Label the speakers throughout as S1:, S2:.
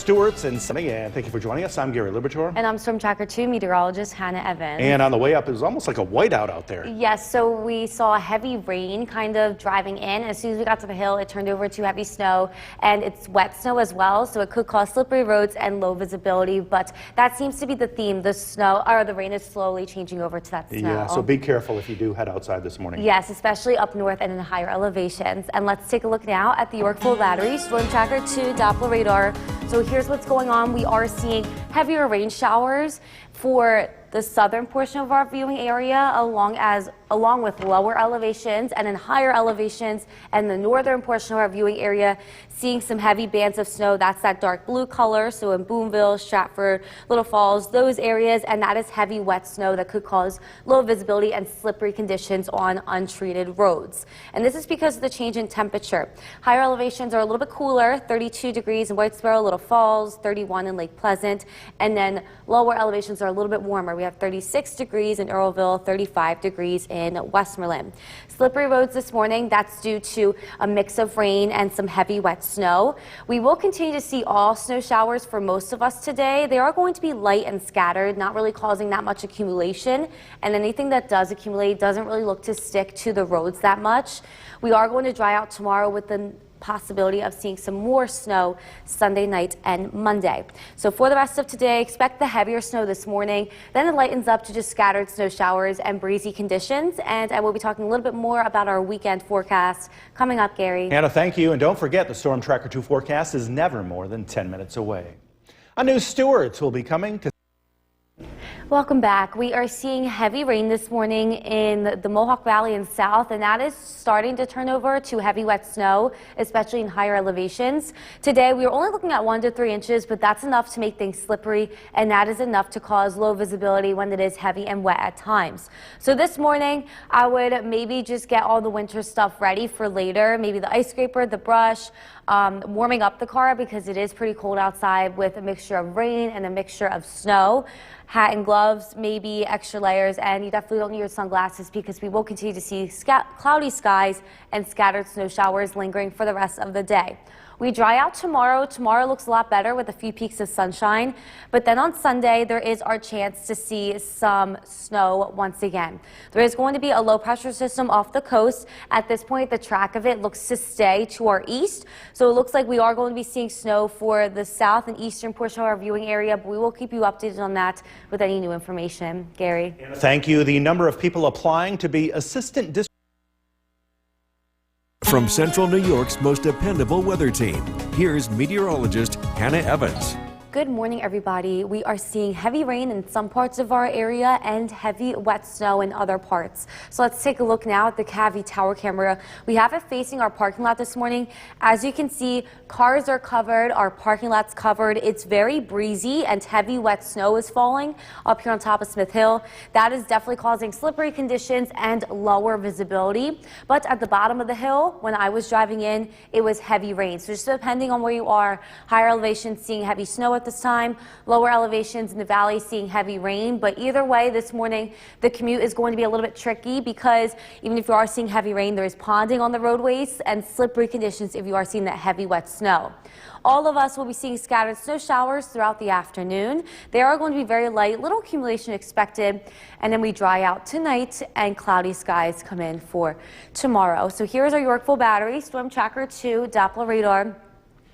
S1: Stewart's in Sunny, and thank you for joining us. I'm Gary Liberatore.
S2: And I'm Storm Tracker 2 meteorologist Hannah Evans.
S1: And on the way up, it was almost like a whiteout out there.
S2: Yes, so we saw heavy rain kind of driving in. As soon as we got to the hill, it turned over to heavy snow, and it's wet snow as well, so it could cause slippery roads and low visibility. But that seems to be the theme. The snow or the rain is slowly changing over to that snow.
S1: Yeah, so be careful if you do head outside this morning.
S2: Yes, especially up north and in higher elevations. And let's take a look now at the Yorkville Battery Storm Tracker 2 Doppler radar. So here's what's going on. We are seeing heavier rain showers for the southern portion of our viewing area, along with lower elevations, and in higher elevations and the northern portion of our viewing area, seeing some heavy bands of snow. That's that dark blue color. So in Boonville, Stratford, Little Falls, those areas, and that is heavy wet snow that could cause low visibility and slippery conditions on untreated roads. And this is because of the change in temperature. Higher elevations are a little bit cooler, 32 degrees in White Sparrow, Little Falls, 31 in Lake Pleasant, and then lower elevations are a little bit warmer. We have 36 degrees in Earlville, 35 degrees in Westmoreland. Slippery roads this morning, that's due to a mix of rain and some heavy wet snow. We will continue to see all snow showers for most of us today. They are going to be light and scattered, not really causing that much accumulation, and anything that does accumulate doesn't really look to stick to the roads that much. We are going to dry out tomorrow with the possibility of seeing some more snow Sunday night and Monday. So for the rest of today, expect the heavier snow this morning. Then it lightens up to just scattered snow showers and breezy conditions. And I will be talking a little bit more about our weekend forecast coming up, Gary.
S1: Hannah, thank you. And don't forget, the Storm Tracker 2 forecast is never more than 10 minutes away. A new Stewart's will be coming to.
S2: Welcome back. We are seeing heavy rain this morning in the Mohawk Valley and south, and that is starting to turn over to heavy wet snow, especially in higher elevations. Today, we are only looking at 1 to 3 inches, but that's enough to make things slippery, and that is enough to cause low visibility when it is heavy and wet at times. So this morning, I would maybe just get all the winter stuff ready for later, maybe the ice scraper, the brush, warming up the car because it is pretty cold outside with a mixture of rain and a mixture of snow. Hat and gloves, maybe extra layers, and you definitely don't need your sunglasses because we will continue to see cloudy skies and scattered snow showers lingering for the rest of the day. We dry out tomorrow. Tomorrow looks a lot better with a few peaks of sunshine, but then on Sunday there is our chance to see some snow once again. There is going to be a low pressure system off the coast. At this point, the track of it looks to stay to our east, so it looks like we are going to be seeing snow for the south and eastern portion of our viewing area, but we will keep you updated on that with any new information. Gary.
S1: Thank you. The number of people applying to be assistant district.
S3: From Central New York's most dependable weather team, here's meteorologist Hannah Evans.
S2: Good morning, everybody. We are seeing heavy rain in some parts of our area and heavy wet snow in other parts. So let's take a look now at the Cavey Tower camera. We have it facing our parking lot this morning. As you can see, cars are covered, our parking lot's covered. It's very breezy and heavy wet snow is falling up here on top of Smith Hill. That is definitely causing slippery conditions and lower visibility. But at the bottom of the hill, when I was driving in, it was heavy rain. So just depending on where you are, higher elevations seeing heavy snow at this time, lower elevations in the valley seeing heavy rain. But either way, this morning the commute is going to be a little bit tricky because even if you are seeing heavy rain, there is ponding on the roadways and slippery conditions if you are seeing that heavy wet snow. All of us will be seeing scattered snow showers throughout the afternoon. They are going to be very light, little accumulation expected, and then we dry out tonight and cloudy skies come in for tomorrow. So here's our Yorkville Battery Storm Tracker 2 Doppler radar.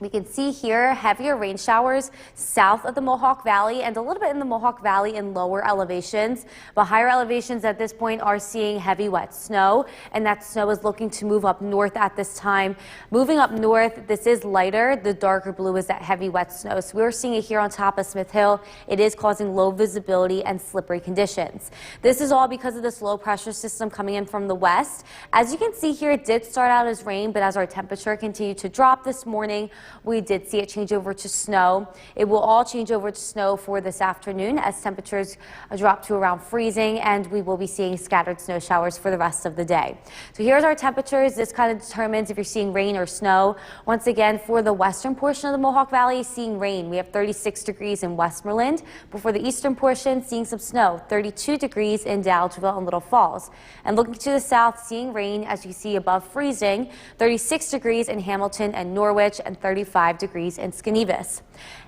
S2: We can see here heavier rain showers south of the Mohawk Valley and a little bit in the Mohawk Valley in lower elevations. But higher elevations at this point are seeing heavy wet snow, and that snow is looking to move up north at this time. Moving up north, this is lighter. The darker blue is that heavy wet snow. So we're seeing it here on top of Smith Hill. It is causing low visibility and slippery conditions. This is all because of this low pressure system coming in from the west. As you can see here, it did start out as rain, but as our temperature continued to drop this morning, we did see it change over to snow. It will all change over to snow for this afternoon as temperatures drop to around freezing, and we will be seeing scattered snow showers for the rest of the day. So here's our temperatures. This kind of determines if you're seeing rain or snow. Once again, for the western portion of the Mohawk Valley, seeing rain. We have 36 degrees in Westmoreland, but for the eastern portion, seeing some snow, 32 degrees in Dalgeville and Little Falls. And looking to the south, seeing rain, as you see above freezing, 36 degrees in Hamilton and Norwich, and 35 degrees in Skanevis.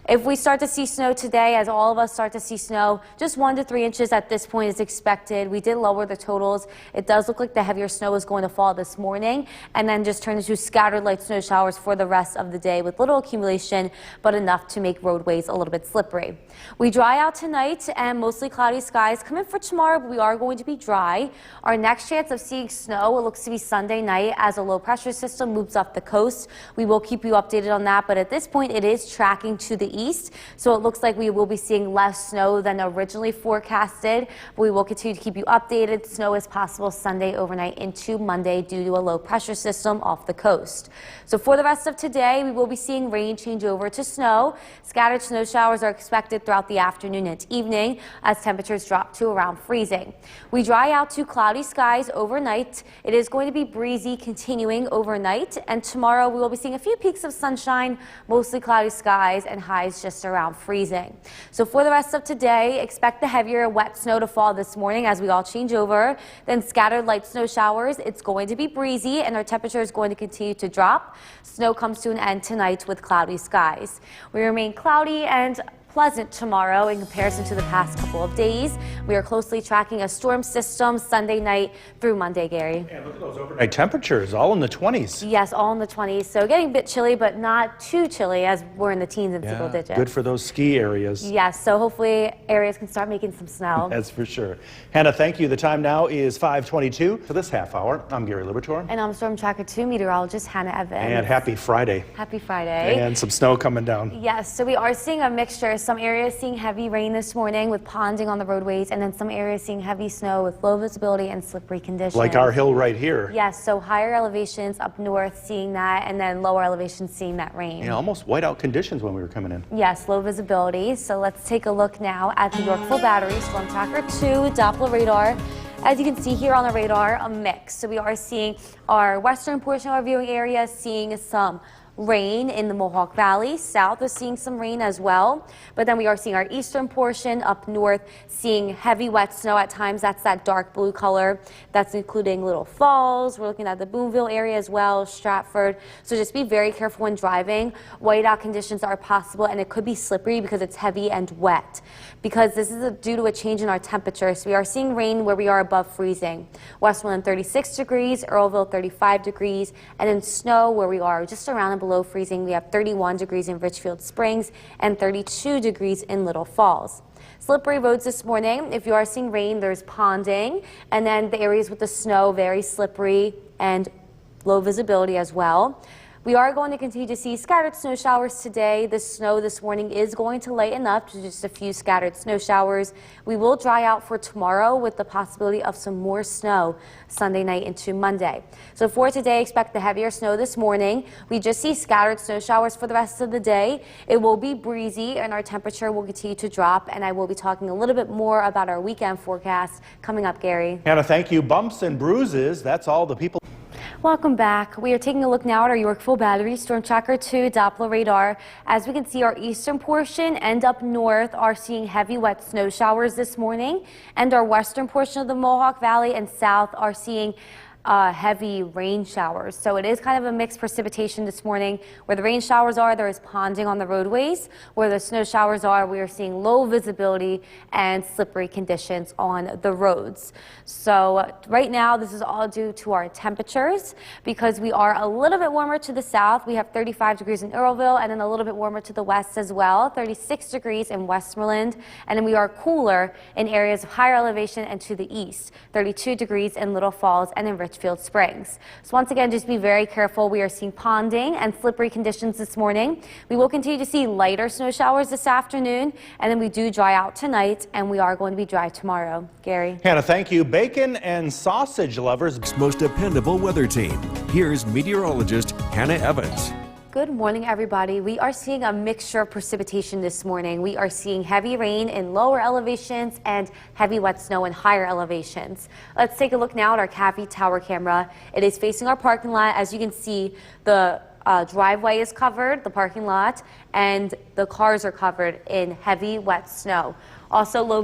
S2: If we start to see snow today, as all of us start to see snow, just 1 to 3 inches at this point is expected. We did lower the totals. It does look like the heavier snow is going to fall this morning and then just turn into scattered light snow showers for the rest of the day with little accumulation, but enough to make roadways a little bit slippery. We dry out tonight and mostly cloudy skies come in for tomorrow, but we are going to be dry. Our next chance of seeing snow, it looks to be Sunday night as a low pressure system moves up the coast. We will keep you updated on that, but at this point it is tracking to the east, so it looks like we will be seeing less snow than originally forecasted. But we will continue to keep you updated. Snow is possible Sunday overnight into Monday due to a low pressure system off the coast. So for the rest of today, we will be seeing rain change over to snow. Scattered snow showers are expected throughout the afternoon and evening as temperatures drop to around freezing. We dry out to cloudy skies overnight. It is going to be breezy continuing overnight, and tomorrow we will be seeing a few peaks of sunshine, mostly cloudy skies and highs just around freezing. So for the rest of today, expect the heavier wet snow to fall this morning as we all change over. Then scattered light snow showers. It's going to be breezy and our temperature is going to continue to drop. Snow comes to an end tonight with cloudy skies. We remain cloudy and pleasant tomorrow in comparison to the past couple of days. We are closely tracking a storm system Sunday night through Monday, Gary.
S1: And look at those overnight temperatures, all in the 20s.
S2: Yes, all in the 20s. So getting a bit chilly, but not too chilly as we're in the teens and single digits.
S1: Good for those ski areas.
S2: Yes, so hopefully areas can start making some snow.
S1: That's for sure. Hannah, thank you. The time now is 5:22. For this half hour, I'm Gary Libertor.
S2: And I'm Storm Tracker 2 meteorologist Hannah Evans.
S1: And happy Friday.
S2: Happy Friday.
S1: And some snow coming down.
S2: Yes, so we are seeing a mixture. Some areas seeing heavy rain this morning with ponding on the roadways, and then some areas seeing heavy snow with low visibility and slippery conditions.
S1: Like our hill right here.
S2: Yes, so higher elevations up north seeing that, and then lower elevations seeing that rain.
S1: Yeah, almost whiteout conditions when we were coming in.
S2: Yes, low visibility. So let's take a look now at the Yorkville Battery Storm Tracker 2 Doppler radar. As you can see here on the radar, a mix. So we are seeing our western portion of our viewing area seeing some rain in the Mohawk Valley. South is seeing some rain as well, but then we are seeing our eastern portion up north seeing heavy wet snow at times. That's that dark blue color. That's including Little Falls. We're looking at the Boonville area as well, Stratford. So just be very careful when driving. Whiteout conditions are possible, and it could be slippery because it's heavy and wet. Because this is due to a change in our temperature. So we are seeing rain where we are above freezing. Westmoreland 36 degrees, Earlville 35 degrees, and then snow where we are just around and below freezing. We have 31 degrees in Richfield Springs and 32 degrees in Little Falls. Slippery roads this morning. If you are seeing rain, there's ponding, and then the areas with the snow, very slippery and low visibility as well. We are going to continue to see scattered snow showers today. The snow this morning is going to lighten up to just a few scattered snow showers. We will dry out for tomorrow with the possibility of some more snow Sunday night into Monday. So for today, expect the heavier snow this morning. We just see scattered snow showers for the rest of the day. It will be breezy and our temperature will continue to drop, and I will be talking a little bit more about our weekend forecast coming up, Gary.
S1: Hannah, thank you. Bumps and bruises, that's all the people.
S2: Welcome back. We are taking a look now at our Yorkville Battery Storm Tracker 2 Doppler radar. As we can see, our eastern portion and up north are seeing heavy wet snow showers this morning, and our western portion of the Mohawk Valley and south are seeing heavy rain showers. So it is kind of a mixed precipitation this morning. Where the rain showers are, there is ponding on the roadways. Where the snow showers are, we are seeing low visibility and slippery conditions on the roads. So right now, this is all due to our temperatures because we are a little bit warmer to the south. We have 35 degrees in Earlville, and then a little bit warmer to the west as well, 36 degrees in Westmoreland. And then we are cooler in areas of higher elevation and to the east, 32 degrees in Little Falls and in Richfield Springs. So once again, just be very careful. We are seeing ponding and slippery conditions this morning. We will continue to see lighter snow showers this afternoon, and then we do dry out tonight, and we are going to be dry tomorrow. Gary.
S1: Hannah, thank you. Bacon and sausage lovers.
S3: Most dependable weather team. Here's meteorologist Hannah Evans.
S2: Good morning, everybody. We are seeing a mixture of precipitation this morning. We are seeing heavy rain in lower elevations and heavy wet snow in higher elevations. Let's take a look now at our Cavie Tower camera. It is facing our parking lot. As you can see, the driveway is covered, the parking lot, and the cars are covered in heavy wet snow. Also low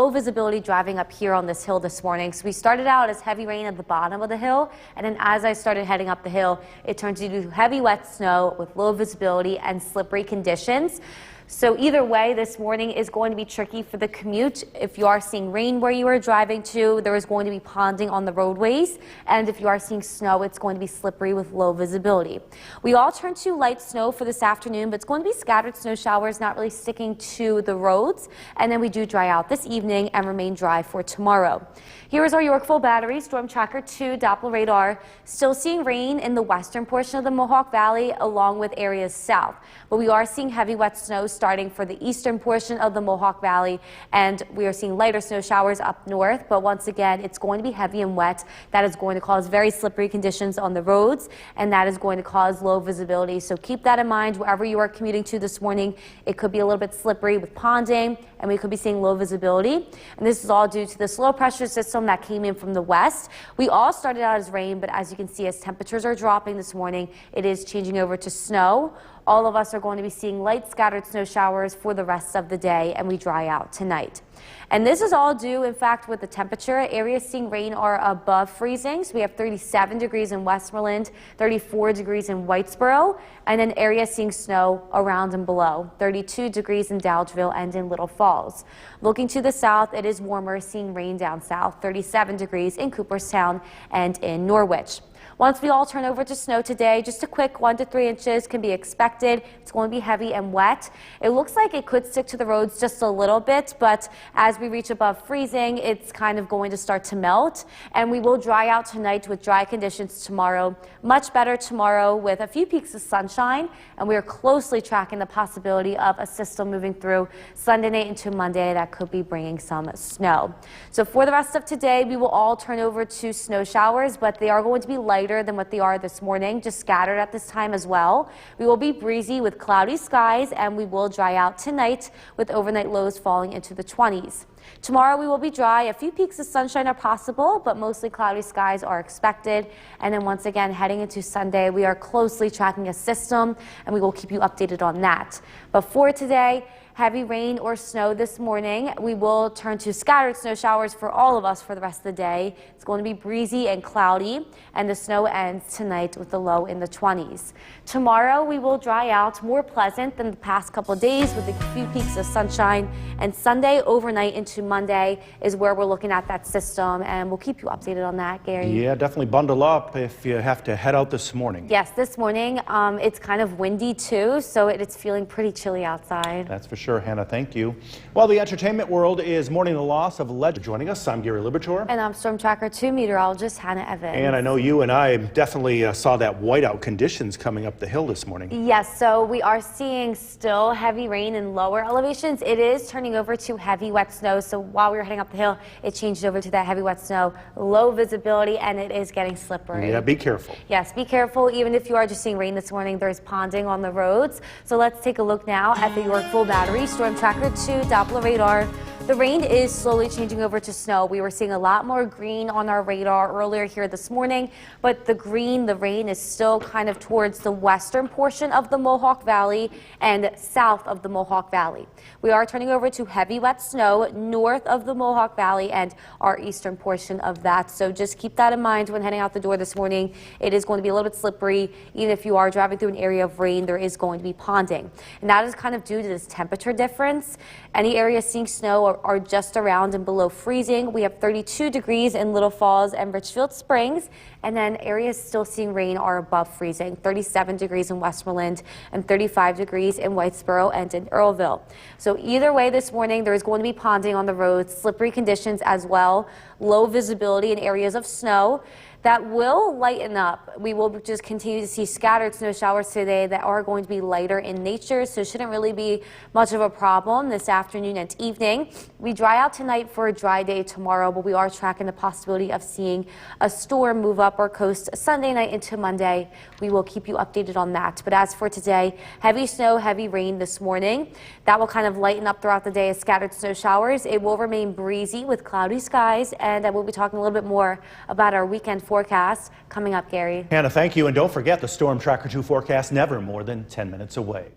S2: visibility driving up here on this hill this morning. So we started out as heavy rain at the bottom of the hill, and then as I started heading up the hill, it turned into heavy wet snow with low visibility and slippery conditions. So either way, this morning is going to be tricky for the commute. If you are seeing rain where you are driving to, there is going to be ponding on the roadways. And if you are seeing snow, it's going to be slippery with low visibility. We all turn to light snow for this afternoon, but it's going to be scattered snow showers, not really sticking to the roads. And then we do dry out this evening and remain dry for tomorrow. Here is our Yorkville Battery Storm Tracker 2 Doppler radar. Still seeing rain in the western portion of the Mohawk Valley along with areas south. But we are seeing heavy wet snow starting for the eastern portion of the Mohawk Valley, and we are seeing lighter snow showers up north. But once again, it's going to be heavy and wet. That is going to cause very slippery conditions on the roads, and that is going to cause low visibility. So keep that in mind wherever you are commuting to this morning. It could be a little bit slippery with ponding, and we could be seeing low visibility. And this is all due to this low pressure system that came in from the west. We all started out as rain, but as you can see, as temperatures are dropping this morning, it is changing over to snow. All of us are going to be seeing light scattered snow showers for the rest of the day, and we dry out tonight. And this is all due, in fact, with the temperature. Areas seeing rain are above freezing. So we have 37 degrees in Westmoreland, 34 degrees in Whitesboro, and then areas seeing snow around and below, 32 degrees in Dowdeville and in Little Falls. Looking to the south, it is warmer, seeing rain down south, 37 degrees in Cooperstown and in Norwich. Once we all turn over to snow today, just a quick 1 to 3 inches can be expected. It's going to be heavy and wet. It looks like it could stick to the roads just a little bit, but as we reach above freezing, it's kind of going to start to melt. And we will dry out tonight with dry conditions tomorrow. Much better tomorrow with a few peaks of sunshine. And we are closely tracking the possibility of a system moving through Sunday night into Monday that could be bringing some snow. So for the rest of today, we will all turn over to snow showers, but they are going to be lighter than what they are this morning, just scattered at this time as well. We will be breezy with cloudy skies, and we will dry out tonight with overnight lows falling into the 20s. Tomorrow we will be dry. A few peaks of sunshine are possible, but mostly cloudy skies are expected. And then once again, heading into Sunday, we are closely tracking a system, and we will keep you updated on that. But for today, heavy rain or snow this morning. We will turn to scattered snow showers for all of us for the rest of the day. It's going to be breezy and cloudy, and the snow ends tonight with the low in the 20s. Tomorrow we will dry out, more pleasant than the past couple days with a few peaks of sunshine. And Sunday overnight into Monday is where we're looking at that system, and we'll keep you updated on that, Gary.
S1: Yeah, definitely bundle up if you have to head out this morning.
S2: Yes, this morning it's kind of windy too, so it's feeling pretty chilly outside.
S1: That's for sure, Hannah. Thank you. Well, the entertainment world is mourning the loss of a legend. Joining us, I'm Gary Libertor.
S2: And I'm Storm Tracker 2 meteorologist Hannah Evans.
S1: And I know you and I definitely saw that whiteout conditions coming up the hill this morning.
S2: Yes, so we are seeing still heavy rain in lower elevations. It is turning over to heavy wet snow. So while we were heading up the hill, it changed over to that heavy wet snow, low visibility, and it is getting slippery.
S1: Yeah, be careful.
S2: Yes, be careful. Even if you are just seeing rain this morning, there's ponding on the roads. So let's take a look now at the Yorkville Battery Storm Tracker 2 Doppler radar. The rain is slowly changing over to snow. We were seeing a lot more green on our radar earlier here this morning, but the rain is still kind of towards the western portion of the Mohawk Valley and south of the Mohawk Valley. We are turning over to heavy wet snow north of the Mohawk Valley and our eastern portion of that. So just keep that in mind when heading out the door this morning. It is going to be a little bit slippery. Even if you are driving through an area of rain, there is going to be ponding. And that is kind of due to this temperature difference. Any areas seeing snow are just around and below freezing. We have 32 degrees in Little Falls and Richfield Springs, and then areas still seeing rain are above freezing, 37 degrees in Westmoreland and 35 degrees in Whitesboro and in Earlville. So either way this morning, there is going to be ponding on the roads, slippery conditions as well, low visibility in areas of snow. That will lighten up. We will just continue to see scattered snow showers today that are going to be lighter in nature, so it shouldn't really be much of a problem this afternoon and evening. We dry out tonight for a dry day tomorrow, but we are tracking the possibility of seeing a storm move up our coast Sunday night into Monday. We will keep you updated on that. But as for today, heavy snow, heavy rain this morning. That will kind of lighten up throughout the day as scattered snow showers. It will remain breezy with cloudy skies, and I will be talking a little bit more about our weekend forecast coming up, Gary.
S1: Hannah, thank you. And don't forget the Storm Tracker 2 forecast, never more than 10 minutes away.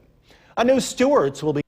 S1: A new Stewart's will be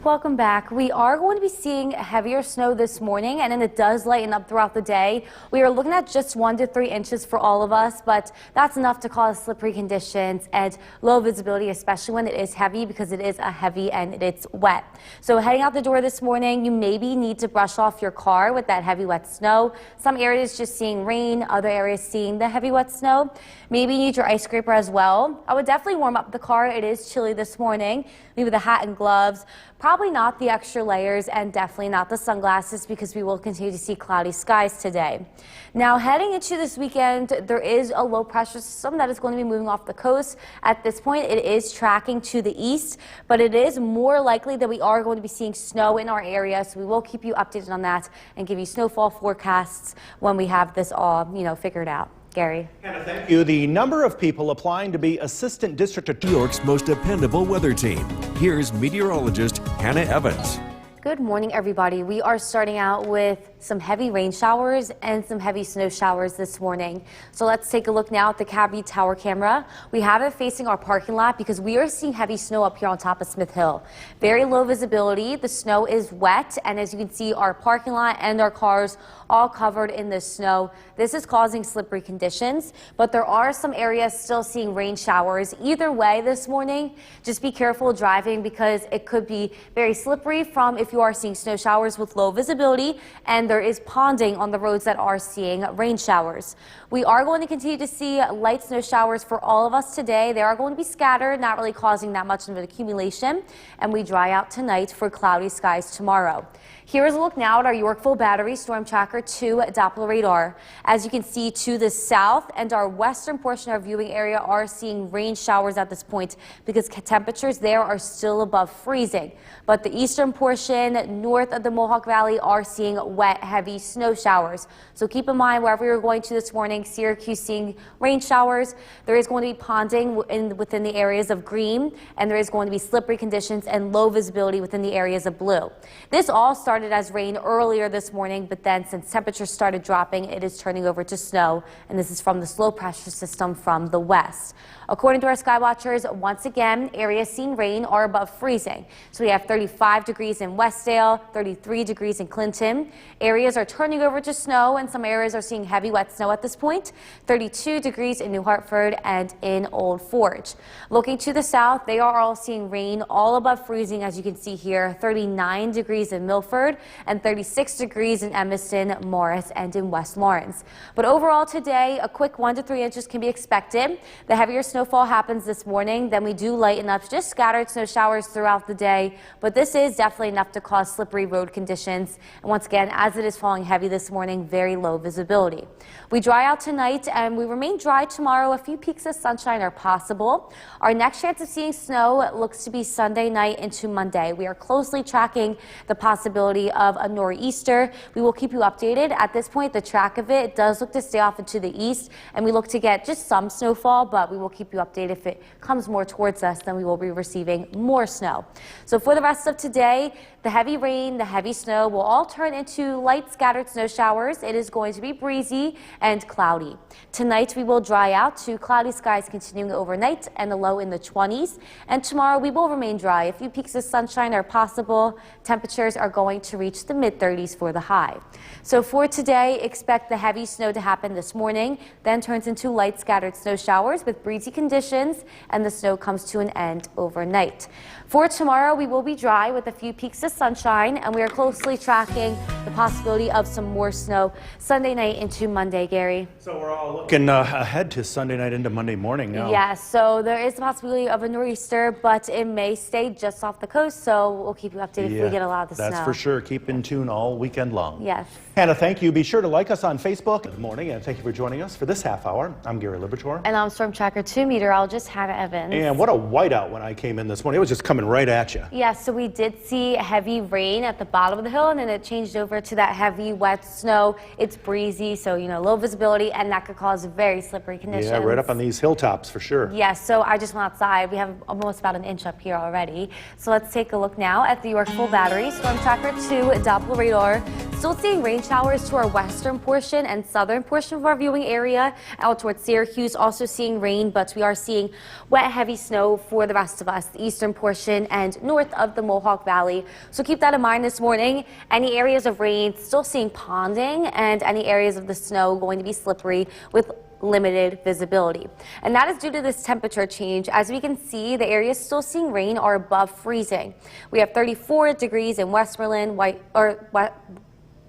S2: Welcome back. We are going to be seeing heavier snow this morning, and then it does lighten up throughout the day. We are looking at just 1 to 3 inches for all of us, but that's enough to cause slippery conditions and low visibility, especially when it is heavy, because it is a heavy and it's wet. So heading out the door this morning, you maybe need to brush off your car with that heavy wet snow. Some areas just seeing rain, other areas seeing the heavy wet snow. Maybe you need your ice scraper as well. I would definitely warm up the car. It is chilly this morning. Maybe the hat and gloves. Probably not the extra layers, and definitely not the sunglasses, because we will continue to see cloudy skies today. Now, heading into this weekend, there is a low pressure system that is going to be moving off the coast. At this point, it is tracking to the east, but it is more likely that we are going to be seeing snow in our area. So we will keep you updated on that and give you snowfall forecasts when we have this all, figured out. Gary.
S1: Hannah, thank you. The number of people applying to be assistant district attorney.
S3: New York's most dependable weather team. Here's meteorologist Hannah Evans.
S2: Good morning, everybody. We are starting out with some heavy rain showers and some heavy snow showers this morning. So let's take a look now at the Cavity Tower camera. We have it facing our parking lot because we are seeing heavy snow up here on top of Smith Hill. Very low visibility. The snow is wet, and as you can see, our parking lot and our cars all covered in the snow. This is causing slippery conditions, but there are some areas still seeing rain showers. Either way this morning, just be careful driving because it could be very slippery from if you are seeing snow showers with low visibility, and there is ponding on the roads that are seeing rain showers. We are going to continue to see light snow showers for all of us today. They are going to be scattered, not really causing that much of an accumulation, and we dry out tonight for cloudy skies tomorrow. Here is a look now at our Yorkville Battery Storm Tracker 2 Doppler radar. As you can see to the south and our western portion of our viewing area are seeing rain showers at this point because temperatures there are still above freezing. But the eastern portion north of the Mohawk Valley are seeing wet, heavy snow showers. So keep in mind wherever you're going to this morning, Syracuse seeing rain showers. There is going to be ponding within the areas of green, and there is going to be slippery conditions and low visibility within the areas of blue. This all started as rain earlier this morning, but then since temperatures started dropping, it is turning over to snow, and this is from the low pressure system from the west. According to our sky watchers, once again, areas seeing rain are above freezing. So we have 35 degrees in Westdale, 33 degrees in Clinton. Areas are turning over to snow, and some areas are seeing heavy wet snow at this point. 32 degrees in New Hartford and in Old Forge. Looking to the south, they are all seeing rain all above freezing, as you can see here. 39 degrees in Milford and 36 degrees in Evanston, Morris, and in West Lawrence. But overall today, a quick 1 to 3 inches can be expected. The heavier snowfall happens this morning, then we do lighten up, just scattered snow showers throughout the day, but this is definitely enough to cause slippery road conditions. And once again, as it is falling heavy this morning, very low visibility. We dry out tonight and we remain dry tomorrow. A few peaks of sunshine are possible. Our next chance of seeing snow looks to be Sunday night into Monday. We are closely tracking the possibility of a nor'easter. We will keep you updated. At this point, the track of it does look to stay off into the east, and we look to get just some snowfall, but we will keep you updated. If it comes more towards us, then we will be receiving more snow. So for the rest of today, the heavy rain, the heavy snow will all turn into light scattered snow showers. It is going to be breezy and cloudy. Tonight we will dry out to cloudy skies continuing overnight and a low in the 20s. And tomorrow we will remain dry. A few peaks of sunshine are possible. Temperatures are going to reach the mid-30s for the high. So for today, expect the heavy snow to happen this morning, then turns into light scattered snow showers with breezy conditions, and the snow comes to an end overnight. For tomorrow, we will be dry with a few peaks of sunshine, and we are closely tracking the possibility of some more snow Sunday night into Monday, Gary.
S1: So we're all looking ahead to Sunday night into Monday morning now.
S2: Yes, so there is the possibility of a nor'easter, but it may stay just off the coast, so we'll keep you updated if we get a lot of the snow.
S1: That's for sure. Keep in tune all weekend long.
S2: Yes.
S1: Hannah, thank you. Be sure to like us on Facebook. Good morning, and thank you for joining us for this half hour. I'm Gary Libertor.
S2: And I'm Storm Tracker 2 meteorologist Hannah Evans.
S1: And what a whiteout when I came in this morning. It was just coming right at you.
S2: Yes, so we did see heavy rain at the bottom of the hill, and then it changed over to that heavy, wet snow. It's breezy, so, low visibility, and that could cause very slippery conditions.
S1: Yeah, right up on these hilltops for sure.
S2: Yes, so I just went outside. We have almost about an inch up here already. So let's take a look now at the Yorkville Battery Storm Tracker 2 Doppler radar. still seeing rain showers to our western portion and southern portion of our viewing area. Out towards Syracuse, also seeing rain, but we are seeing wet, heavy snow for the rest of us, the eastern portion and north of the Mohawk Valley. So keep that in mind this morning. Any areas of rain still seeing ponding, and any areas of the snow going to be slippery with limited visibility. And that is due to this temperature change. As we can see, the areas still seeing rain are above freezing. We have 34 degrees in Westmoreland,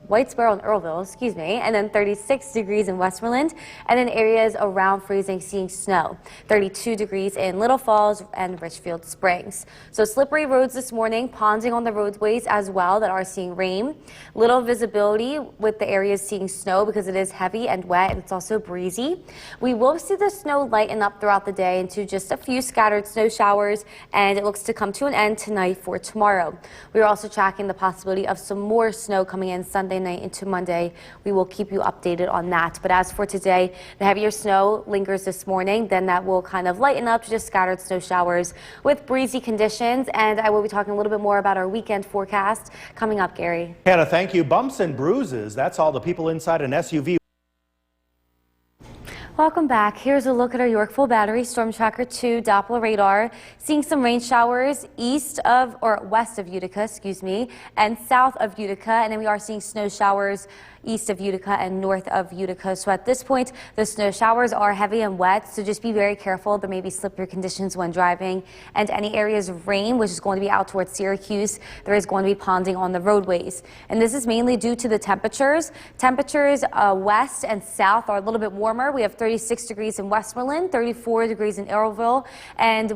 S2: Whitesboro and Earlville, and then 36 degrees in Westmoreland, and then areas around freezing seeing snow. 32 degrees in Little Falls and Richfield Springs. So slippery roads this morning, ponding on the roadways as well that are seeing rain. Little visibility with the areas seeing snow because it is heavy and wet, and it's also breezy. We will see the snow lighten up throughout the day into just a few scattered snow showers, and it looks to come to an end tonight for tomorrow. We are also tracking the possibility of some more snow coming in Sunday night into Monday. We will keep you updated on that. But as for today, the heavier snow lingers this morning. Then that will kind of lighten up to just scattered snow showers with breezy conditions. And I will be talking a little bit more about our weekend forecast coming up, Gary.
S1: Hannah, thank you. Bumps and bruises. That's all the people inside an SUV.
S2: Welcome back. Here's a look at our Yorkville Battery Storm Tracker 2 Doppler radar. Seeing some rain showers west of Utica, and south of Utica. And then we are seeing snow showers east of Utica and north of Utica. So at this point, the snow showers are heavy and wet, so just be very careful. There may be slippery conditions when driving. And any areas of rain, which is going to be out towards Syracuse, there is going to be ponding on the roadways. And this is mainly due to the temperatures. Temperatures west and south are a little bit warmer. We have 36 degrees in Westmoreland, 34 degrees in Earlville, and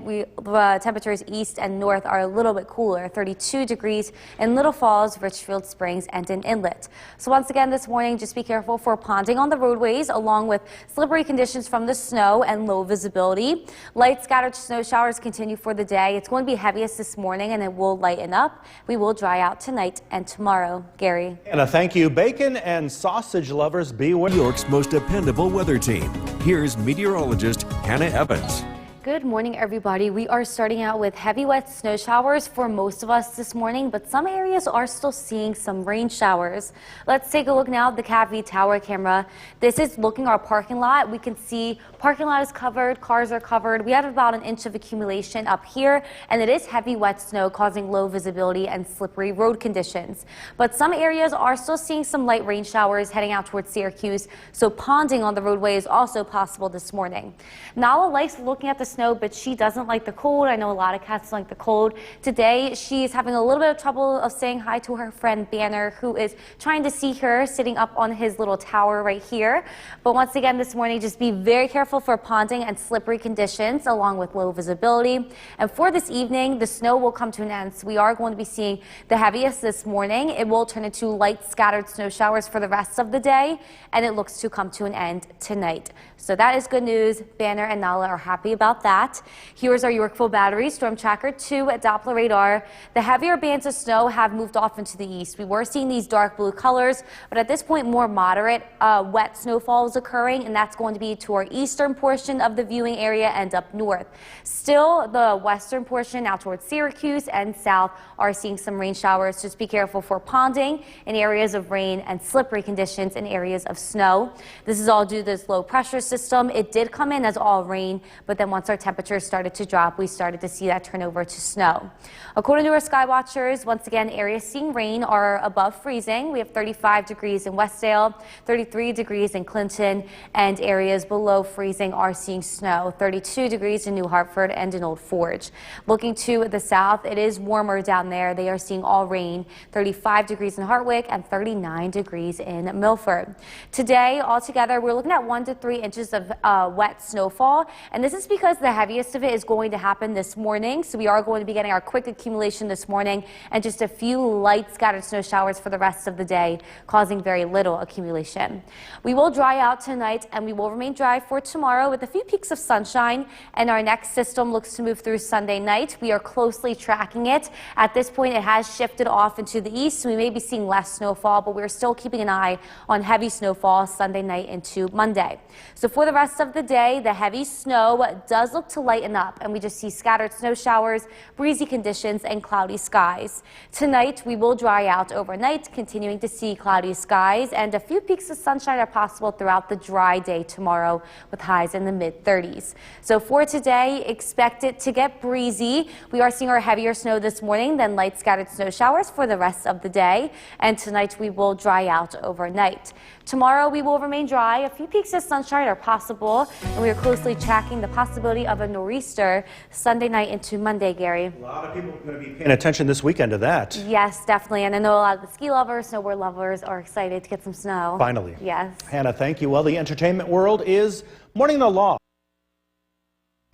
S2: temperatures east and north are a little bit cooler, 32 degrees in Little Falls, Richfield Springs, and in Inlet. So once again, this morning, just be careful for ponding on the roadways, along with slippery conditions from the snow and low visibility. Light scattered snow showers continue for the day. It's going to be heaviest this morning, and it will lighten up. We will dry out tonight and tomorrow. Gary.
S1: Anna, thank you. Bacon and sausage lovers, beware.
S3: New York's most dependable weather team. Here's meteorologist Hannah Evans.
S2: Good morning, everybody. We are starting out with heavy wet snow showers for most of us this morning, but some areas are still seeing some rain showers. Let's take a look now at the Cavy Tower camera. This is looking our parking lot. We can see parking lot is covered, cars are covered. We have about an inch of accumulation up here, and it is heavy wet snow causing low visibility and slippery road conditions. But some areas are still seeing some light rain showers heading out towards Syracuse, so ponding on the roadway is also possible this morning. Nala likes looking at the snow, but she doesn't like the cold. I know a lot of cats like the cold. Today, she's having a little bit of trouble of saying hi to her friend Banner, who is trying to see her sitting up on his little tower right here. But once again, this morning, just be very careful for ponding and slippery conditions, along with low visibility. And for this evening, the snow will come to an end. So we are going to be seeing the heaviest this morning. It will turn into light scattered snow showers for the rest of the day, and it looks to come to an end tonight. So that is good news. Banner and Nala are happy about that. Here's our Yorkville Battery Storm Tracker 2 at Doppler radar. The heavier bands of snow have moved off into the east. We were seeing these dark blue colors, but at this point, more moderate wet snowfall is occurring, and that's going to be to our eastern portion of the viewing area and up north. Still, the western portion out towards Syracuse and south are seeing some rain showers. Just be careful for ponding in areas of rain and slippery conditions in areas of snow. This is all due to this low pressure system. It did come in as all rain, but then once our temperatures started to drop, we started to see that turn over to snow. According to our sky watchers, once again, areas seeing rain are above freezing. We have 35 degrees in Westdale, 33 degrees in Clinton, and areas below freezing are seeing snow, 32 degrees in New Hartford and in Old Forge. Looking to the south, it is warmer down there. They are seeing all rain, 35 degrees in Hartwick and 39 degrees in Milford. Today, altogether, we're looking at 1 to 3 inches of wet snowfall, and this is because the heaviest of it is going to happen this morning. So we are going to be getting our quick accumulation this morning and just a few light scattered snow showers for the rest of the day, causing very little accumulation. We will dry out tonight, and we will remain dry for tomorrow with a few peaks of sunshine, and our next system looks to move through Sunday night. We are closely tracking it. At this point, it has shifted off into the east, so we may be seeing less snowfall, but we're still keeping an eye on heavy snowfall Sunday night into Monday. So for the rest of the day, the heavy snow does does look to lighten up, and we just see scattered snow showers, breezy conditions, and cloudy skies. Tonight, we will dry out overnight, continuing to see cloudy skies, and a few peaks of sunshine are possible throughout the dry day tomorrow, with highs in the mid-30s. So for today, expect it to get breezy. We are seeing our heavier snow this morning, then light scattered snow showers for the rest of the day, and tonight we will dry out overnight. Tomorrow we will remain dry. A few peaks of sunshine are possible, and we are closely tracking the possibility of a nor'easter Sunday night into Monday, Gary.
S1: A lot of people are going to be paying attention this weekend to that.
S2: Yes, definitely, and I know a lot of the ski lovers, snowboard lovers are excited to get some snow.
S1: Finally.
S2: Yes.
S1: Hannah, thank you. Well, the entertainment world is mourning the loss.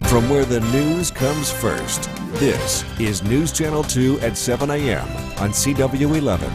S3: From where the news comes first, this is News Channel 2 at 7 a.m. on CW11.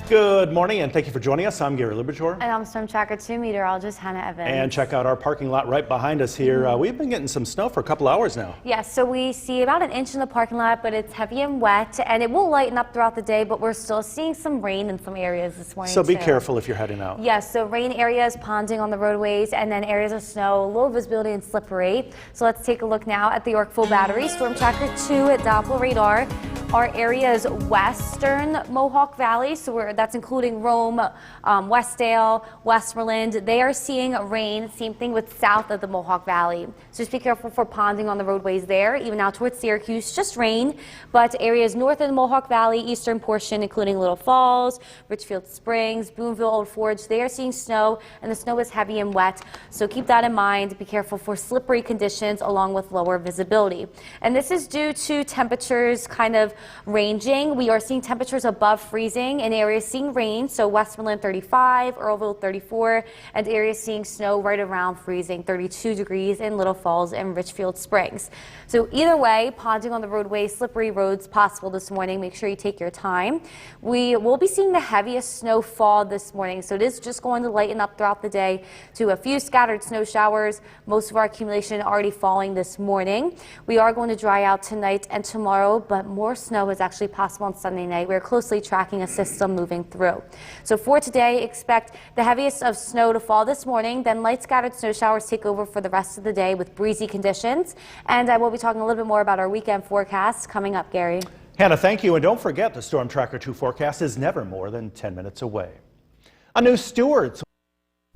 S1: Good morning, and thank you for joining us. I'm Gary Libertor.
S2: And I'm Storm Tracker 2 meteorologist Hannah Evans.
S1: And check out our parking lot right behind us here. We've been getting some snow for a couple hours now.
S2: Yes, so we see about an inch in the parking lot, but it's heavy and wet, and it will lighten up throughout the day, but we're still seeing some rain in some areas this morning.
S1: So be
S2: too.
S1: careful if you're heading out.
S2: Yes, so rain areas, ponding on the roadways, and then areas of snow, low visibility and slippery. So let's take a look now at the Yorkville Battery. Storm Tracker 2 at Doppler radar. Our areas western Mohawk Valley, so that's including Rome, Westdale, Westmoreland. They are seeing rain. Same thing with south of the Mohawk Valley. So just be careful for ponding on the roadways there. Even out towards Syracuse, just rain. But areas north of the Mohawk Valley, eastern portion, including Little Falls, Richfield Springs, Boonville, Old Forge, they are seeing snow, and the snow is heavy and wet. So keep that in mind. Be careful for slippery conditions along with lower visibility. And this is due to temperatures kind of ranging. We are seeing temperatures above freezing in areas seeing rain, so Westmoreland 35, Earlville 34, and areas seeing snow right around freezing, 32 degrees in Little Falls and Richfield Springs. So either way, ponding on the roadway, slippery roads possible this morning. Make sure you take your time. We will be seeing the heaviest snowfall this morning, so it is just going to lighten up throughout the day to a few scattered snow showers. Most of our accumulation already falling this morning. We are going to dry out tonight and tomorrow, but more snow is actually possible on Sunday night. We're closely tracking a system moving through. So for today, expect the heaviest of snow to fall this morning, then light scattered snow showers take over for the rest of the day with breezy conditions. And I will be talking a little bit more about our weekend forecast coming up, Gary.
S1: Hannah, thank you. And don't forget, the Storm Tracker 2 forecast is never more than 10 minutes away. A new Stewart's.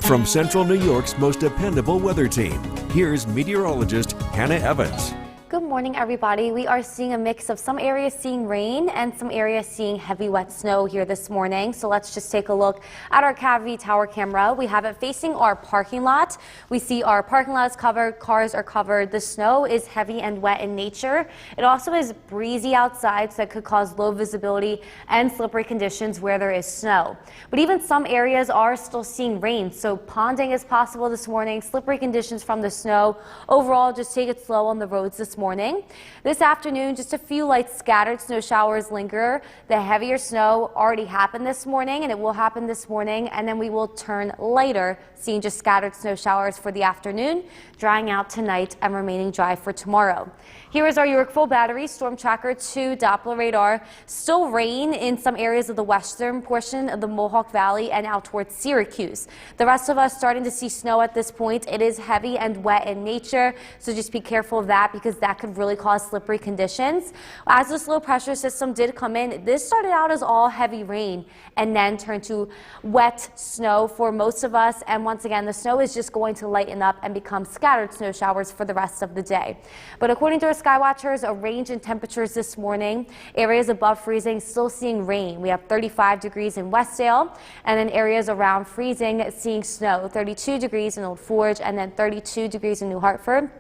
S3: From Central New York's most dependable weather team, here's meteorologist Hannah Evans.
S2: Good morning, everybody. We are seeing a mix of some areas seeing rain and some areas seeing heavy wet snow here this morning. So let's just take a look at our Cavity Tower camera. We have it facing our parking lot. We see our parking lot is covered, cars are covered. The snow is heavy and wet in nature. It also is breezy outside, so that could cause low visibility and slippery conditions where there is snow. But even some areas are still seeing rain, so ponding is possible this morning, slippery conditions from the snow. Overall, just take it slow on the roads this morning. This afternoon, just a few light scattered snow showers linger. The heavier snow already happened this morning, and it will happen this morning, and then we will turn lighter, seeing just scattered snow showers for the afternoon, drying out tonight and remaining dry for tomorrow. Here is our Yorkville Battery Storm Tracker 2 Doppler radar. Still rain in some areas of the western portion of the Mohawk Valley and out towards Syracuse. The rest of us starting to see snow at this point. It is heavy and wet in nature, so just be careful of that because that could really cause slippery conditions. As this low pressure system did come in, this started out as all heavy rain and then turned to wet snow for most of us. And once again, the snow is just going to lighten up and become scattered snow showers for the rest of the day. But according to our Skywatchers, a range in temperatures this morning. Areas above freezing still seeing rain. We have 35 degrees in Westdale, and then areas around freezing seeing snow. 32 degrees in Old Forge, and then 32 degrees in New Hartford.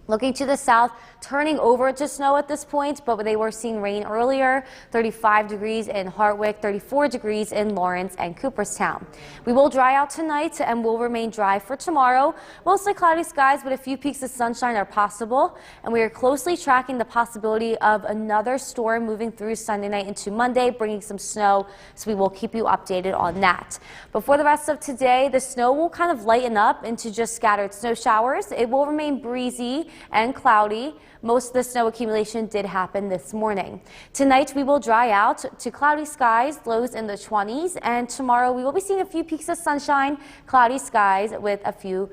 S2: Looking to the south, turning over to snow at this point, but they were seeing rain earlier. 35 degrees in Hartwick, 34 degrees in Lawrence and Cooperstown. We will dry out tonight and will remain dry for tomorrow. Mostly cloudy skies, but a few peaks of sunshine are possible. And we are closely tracking the possibility of another storm moving through Sunday night into Monday, bringing some snow. So we will keep you updated on that. But for the rest of today, the snow will kind of lighten up into just scattered snow showers. It will remain breezy. and cloudy. Most of the snow accumulation did happen this morning. Tonight we will dry out to cloudy skies, lows in the 20s, and tomorrow we will be seeing a few peaks of sunshine, cloudy skies with a few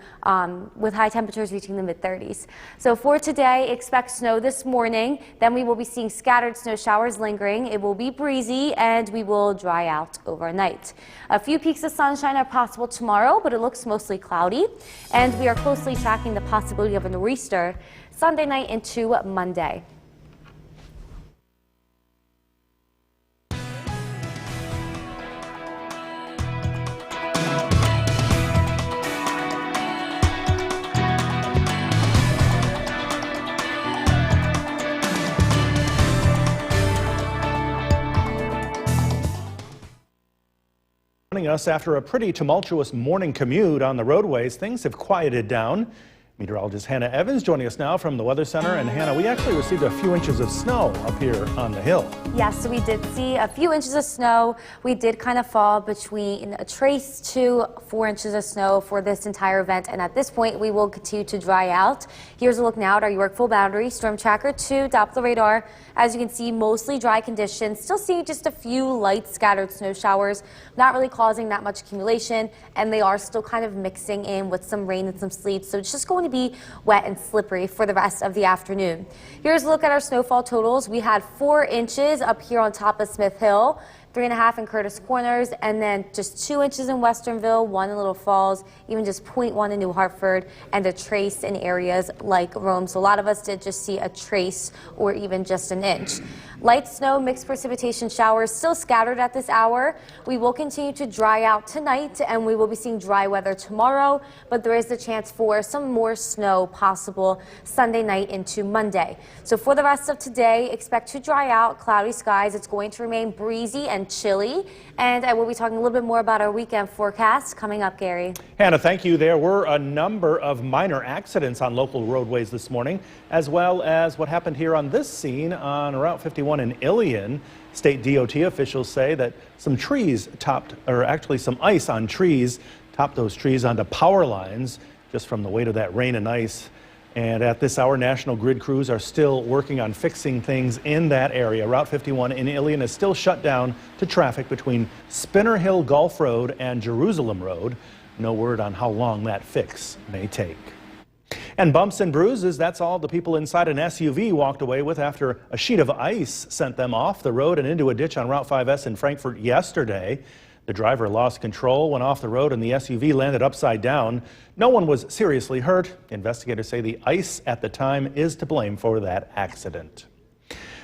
S2: with high temperatures reaching the mid-30s. So for today, expect snow this morning. Then we will be seeing scattered snow showers lingering. It will be breezy and we will dry out overnight. A few peaks of sunshine are possible tomorrow, but it looks mostly cloudy, and we are closely tracking the possibility of a nor'easter Sunday night into Monday.
S1: Joining us after a pretty tumultuous morning commute on the roadways, things have quieted down. Meteorologist Hannah Evans joining us now from the Weather Center. And Hannah, we actually received a few inches of snow up here on the hill.
S2: Yes, so we did see a few inches of snow. We did kind of fall between a trace to 4 inches of snow for this entire event. And at this point, we will continue to dry out. Here's a look now at our Yorkville Boundary Storm Tracker 2 Doppler radar. As you can see, mostly dry conditions. Still seeing just a few light scattered snow showers, not really causing that much accumulation. And they are still kind of mixing in with some rain and some sleet. So it's just going to be wet and slippery for the rest of the afternoon. Here's a look at our snowfall totals. We had 4 inches up here on top of Smith Hill, 3.5 in Curtis Corners, and then just 2 inches in Westernville, 1 in Little Falls, even just 0.1 in New Hartford, and a trace in areas like Rome. So a lot of us did just see a trace or even just an inch. Light snow, mixed precipitation showers still scattered at this hour. We will continue to dry out tonight, and we will be seeing dry weather tomorrow, but there is the chance for some more snow possible Sunday night into Monday. So for the rest of today, expect to dry out, cloudy skies. It's going to remain breezy and chilly, and I will be talking a little bit more about our weekend forecast coming up, Gary.
S1: Hannah, thank you. There were a number of minor accidents on local roadways this morning, as well as what happened here on this scene on Route 51 in Ilion. State DOT officials say that some trees actually some ice on trees topped those trees onto power lines just from the weight of that rain and ice. And at this hour, National Grid crews are still working on fixing things in that area. Route 51 in Ilion is still shut down to traffic between Spinner Hill Gulf Road and Jerusalem Road. No word on how long that fix may take. And bumps and bruises, that's all the people inside an SUV walked away with after a sheet of ice sent them off the road and into a ditch on Route 5S in Frankfort yesterday. The driver lost control, went off the road, and the SUV landed upside down. No one was seriously hurt. Investigators say the ice at the time is to blame for that accident.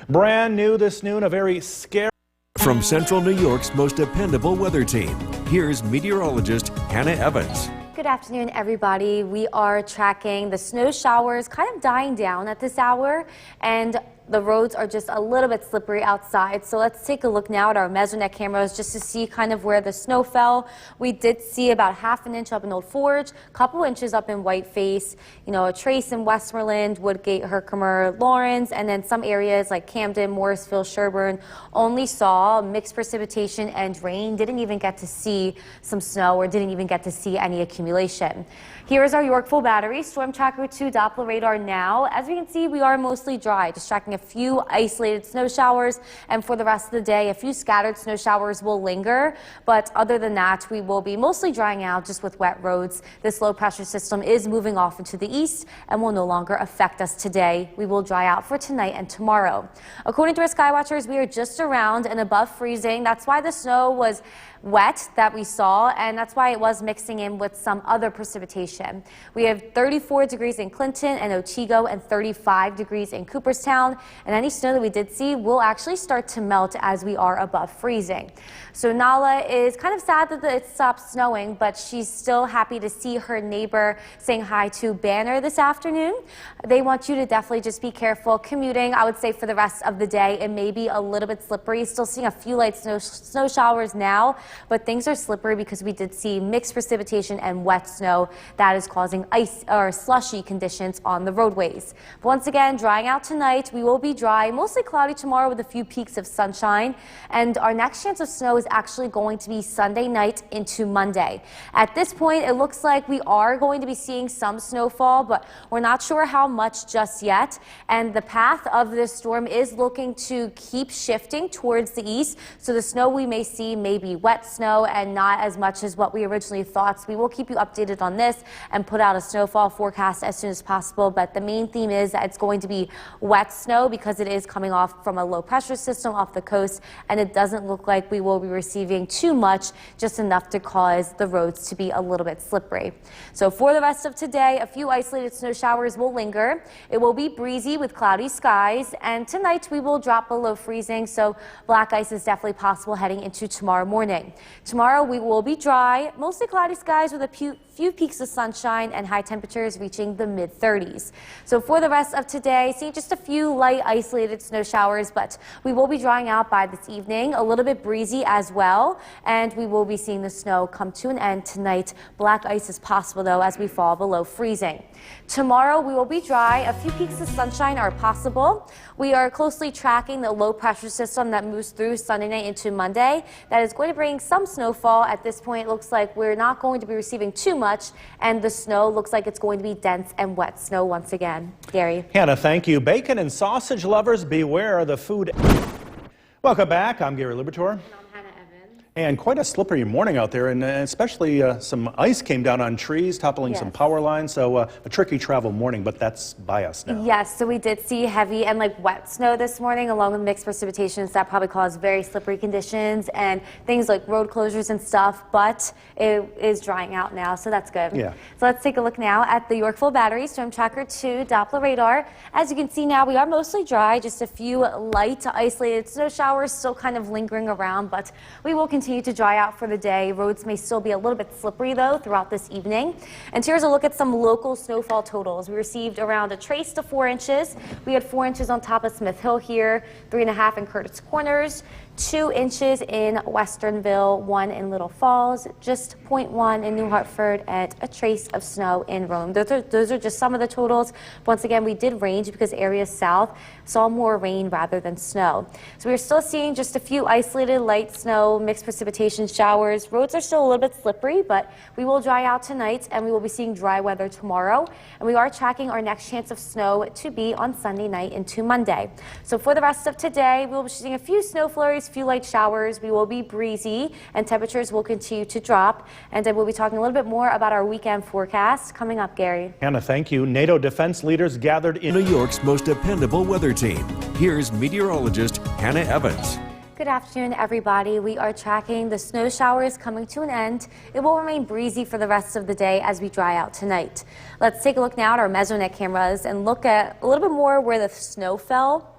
S1: Brand new this noon, a very scary...
S3: From Central New York's most dependable weather team, here's meteorologist Hannah Evans.
S2: Good afternoon, everybody. We are tracking the snow showers kind of dying down at this hour, and the roads are just a little bit slippery outside. So let's take a look now at our Mesonet cameras just to see kind of where the snow fell. We did see about ½ an inch up in Old Forge, a couple inches up in Whiteface, a trace in Westmoreland, Woodgate, Herkimer, Lawrence, and then some areas like Camden, Morrisville, Sherburne only saw mixed precipitation and rain. Didn't even get to see some snow or didn't even get to see any accumulation. Here is our Yorkville Battery Storm Tracker 2 Doppler radar now. As we can see, we are mostly dry, just tracking a few isolated snow showers, and for the rest of the day, a few scattered snow showers will linger. But other than that, we will be mostly drying out just with wet roads. This low pressure system is moving off into the east and will no longer affect us today. We will dry out for tonight and tomorrow. According to our Skywatchers, we are just around and above freezing. That's why the snow was wet that we saw, and that's why it was mixing in with some other precipitation. We have 34 degrees in Clinton and Otsego and 35 degrees in Cooperstown, and any snow that we did see will actually start to melt as we are above freezing. So Nala is kind of sad that it stopped snowing, but she's still happy to see her neighbor saying hi to Banner this afternoon. They want you to definitely just be careful commuting. I would say for the rest of the day, it may be a little bit slippery. Still seeing a few light snow showers now, but things are slippery because we did see mixed precipitation and wet snow that is causing ice or slushy conditions on the roadways. But once again, drying out tonight. We will be dry, mostly cloudy tomorrow with a few peaks of sunshine, and our next chance of snow is actually going to be Sunday night into Monday. At this point, it looks like we are going to be seeing some snowfall, but we're not sure how much just yet. And the path of this storm is looking to keep shifting towards the east. So the snow we may see may be wet snow and not as much as what we originally thought. So we will keep you updated on this and put out a snowfall forecast as soon as possible. But the main theme is that it's going to be wet snow because it is coming off from a low pressure system off the coast. And it doesn't look like we will be receiving too much, just enough to cause the roads to be a little bit slippery. So for the rest of today, a few isolated snow showers will linger. It will be breezy with cloudy skies, and tonight we will drop below freezing, so black ice is definitely possible heading into tomorrow morning. Tomorrow we will be dry, mostly cloudy skies with a few peaks of sunshine and high temperatures reaching the mid-30s. So for the rest of today, see just a few light isolated snow showers, but we will be drying out by this evening, a little bit breezy as well, and we will be seeing the snow come to an end tonight. Black ice is possible though as we fall below freezing. Tomorrow we will be dry. A few peaks of sunshine are possible. We are closely tracking the low pressure system that moves through Sunday night into Monday. That is going to bring some snowfall. At this point, it looks like we're not going to be receiving too much, and the snow looks like it's going to be dense and wet snow once again. Gary.
S1: Hannah, thank you. Bacon and sausage lovers, beware the food. Welcome back. I'm Gary Libertor. And quite a slippery morning out there, and especially some ice came down on trees, toppling some power lines, so a tricky travel morning, but that's by us now.
S2: Yes, so we did see heavy and wet snow this morning, along with mixed precipitations that probably caused very slippery conditions and things like road closures and stuff, but it is drying out now, so that's good.
S1: Yeah.
S2: So let's take a look now at the Yorkville Battery Storm Tracker 2 Doppler radar. As you can see now, we are mostly dry, just a few light isolated snow showers still kind of lingering around, but we will continue to dry out for the day. Roads may still be a little bit slippery though throughout this evening. And here's a look at some local snowfall totals. We received around a trace to 4 inches. We had 4 inches on top of Smith Hill here, 3.5 in Curtis Corners, 2 inches in Westernville, 1 in Little Falls, just 0.1 in New Hartford, and a trace of snow in Rome. Those are just some of the totals. Once again, we did range because areas south saw more rain rather than snow. So we're still seeing just a few isolated light snow, mixed precipitation showers. Roads are still a little bit slippery, but we will dry out tonight, and we will be seeing dry weather tomorrow. And we are tracking our next chance of snow to be on Sunday night into Monday. So for the rest of today, we will be seeing a few snow flurries, few light showers. We will be breezy, and temperatures will continue to drop. And then we'll be talking a little bit more about our weekend forecast coming up, Gary.
S1: Hannah, thank you. NATO defense leaders gathered in
S3: New York's most dependable weather team. Here's meteorologist Hannah Evans.
S2: Good afternoon, everybody. We are tracking the snow showers coming to an end. It will remain breezy for the rest of the day as we dry out tonight. Let's take a look now at our Mesonet cameras and look at a little bit more where the snow fell.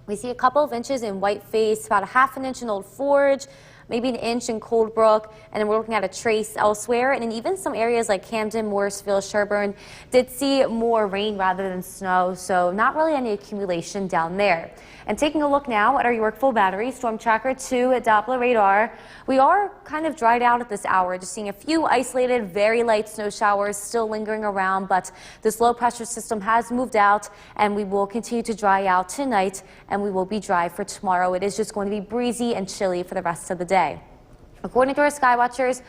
S2: We see a couple of inches in Whiteface, about a ½ inch in Old Forge, maybe an inch in Coldbrook, and then we're looking at a trace elsewhere. And in even some areas like Camden, Morrisville, Sherburne did see more rain rather than snow, so not really any accumulation down there. And taking a look now at our Yorkville Battery Storm Tracker 2 at Doppler radar, we are kind of dried out at this hour, just seeing a few isolated, very light snow showers still lingering around, but this low pressure system has moved out, and we will continue to dry out tonight, and we will be dry for tomorrow. It is just going to be breezy and chilly for the rest of the day. According to our sky watchers,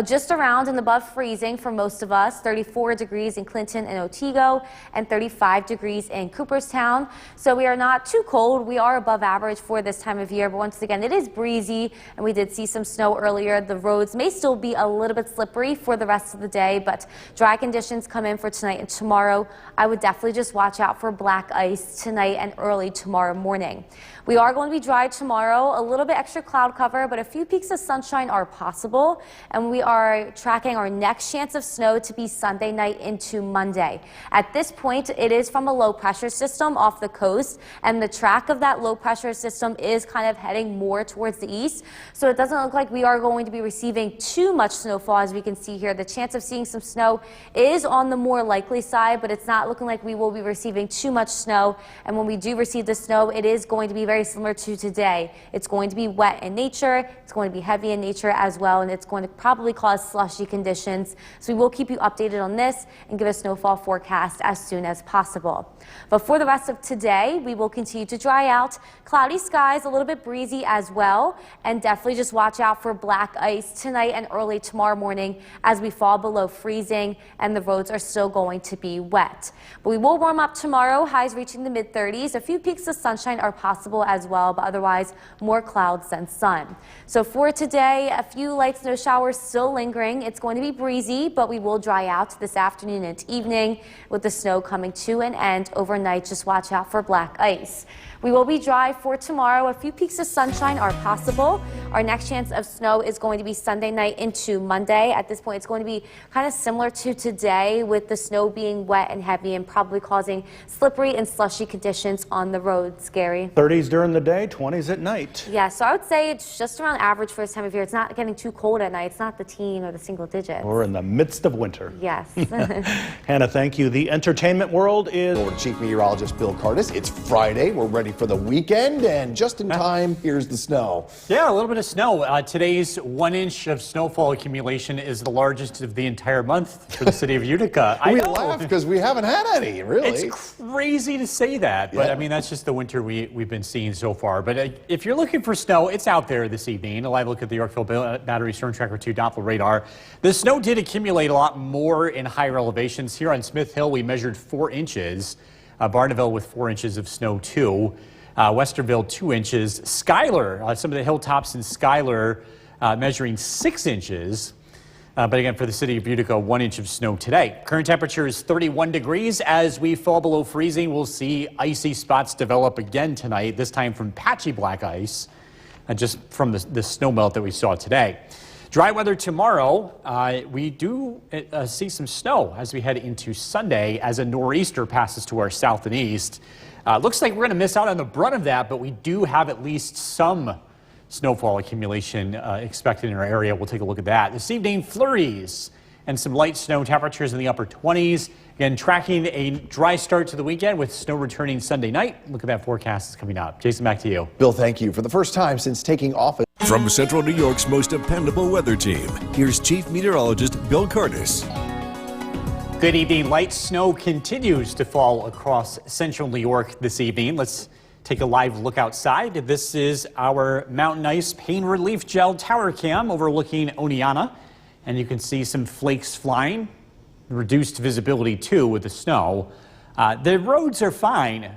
S2: just around and above freezing for most of us, 34 degrees in Clinton and Otsego and 35 degrees in Cooperstown. So we are not too cold. We are above average for this time of year, but once again, it is breezy, and we did see some snow earlier. The roads may still be a little bit slippery for the rest of the day, but dry conditions come in for tonight and tomorrow. I would definitely just watch out for black ice tonight and early tomorrow morning. We are going to be dry tomorrow, a little bit extra cloud cover, but a few peaks of sunshine are possible, and we we are tracking our next chance of snow to be Sunday night into Monday. At this point, it is from a low pressure system off the coast, and the track of that low pressure system is kind of heading more towards the east. So it doesn't look like we are going to be receiving too much snowfall. As we can see here, the chance of seeing some snow is on the more likely side, but it's not looking like we will be receiving too much snow. And when we do receive the snow, it is going to be very similar to today. It's going to be wet in nature, it's going to be heavy in nature as well, and it's going to probably cause slushy conditions. So we will keep you updated on this and give a snowfall forecast as soon as possible. But for the rest of today, we will continue to dry out. Cloudy skies, a little bit breezy as well, and definitely just watch out for black ice tonight and early tomorrow morning as we fall below freezing and the roads are still going to be wet. But we will warm up tomorrow, highs reaching the mid-30s. A few peaks of sunshine are possible as well, but otherwise more clouds than sun. So for today, a few light snow showers still lingering. It's going to be breezy, but we will dry out this afternoon and evening with the snow coming to an end overnight. Just watch out for black ice. We will be dry for tomorrow. A few peaks of sunshine are possible. Our next chance of snow is going to be Sunday night into Monday. At this point, it's going to be kind of similar to today, with the snow being wet and heavy and probably causing slippery and slushy conditions on the road. Scary.
S1: 30s during the day, 20s at night.
S2: Yeah, so I would say it's just around average for this time of year. It's not getting too cold at night. It's not the teen or the single digits.
S1: We're in the midst of winter.
S2: Yes.
S1: Hannah, thank you. The entertainment world is...
S4: Over to Chief Meteorologist Bill Curtis. It's Friday. We're ready for the weekend, and just in time, here's the snow.
S5: Yeah, a little bit of snow. Today's 1 inch of snowfall accumulation is the largest of the entire month for the city of Utica.
S4: We laugh because we haven't had any, really.
S5: It's crazy to say that, but
S4: Yeah.
S5: I mean, that's just the winter we've been seeing so far. But if you're looking for snow, it's out there this evening. A live look at the Yorkville Battery Storm Tracker 2 Doppler radar. The snow did accumulate a lot more in higher elevations. Here on Smith Hill, we measured 4 inches. Barneville with 4 inches of snow, too. Westerville 2 inches. Schuyler, some of the hilltops in Schuyler measuring 6 inches. But again, for the city of Utica, 1 inch of snow today. Current temperature is 31 degrees. As we fall below freezing, we'll see icy spots develop again tonight, this time from patchy black ice, just from the snow melt that we saw today. Dry weather tomorrow. We do see some snow as we head into Sunday as a nor'easter passes to our south and east. Looks like we're going to miss out on the brunt of that, but we do have at least some snowfall accumulation expected in our area. We'll take a look at that. This evening, flurries and some light snow, temperatures in the upper 20s. Again, tracking a dry start to the weekend with snow returning Sunday night. Look at that forecast is coming up. Jason, back to you.
S4: Bill, thank you. For the first time since taking office.
S3: From Central New York's most dependable weather team, here's Chief Meteorologist Bill Curtis.
S5: Good evening. Light snow continues to fall across central New York this evening. Let's take a live look outside. This is our Mountain Ice Pain Relief Gel Tower Cam overlooking Oneonta. And you can see some flakes flying, reduced visibility too with the snow. The roads are fine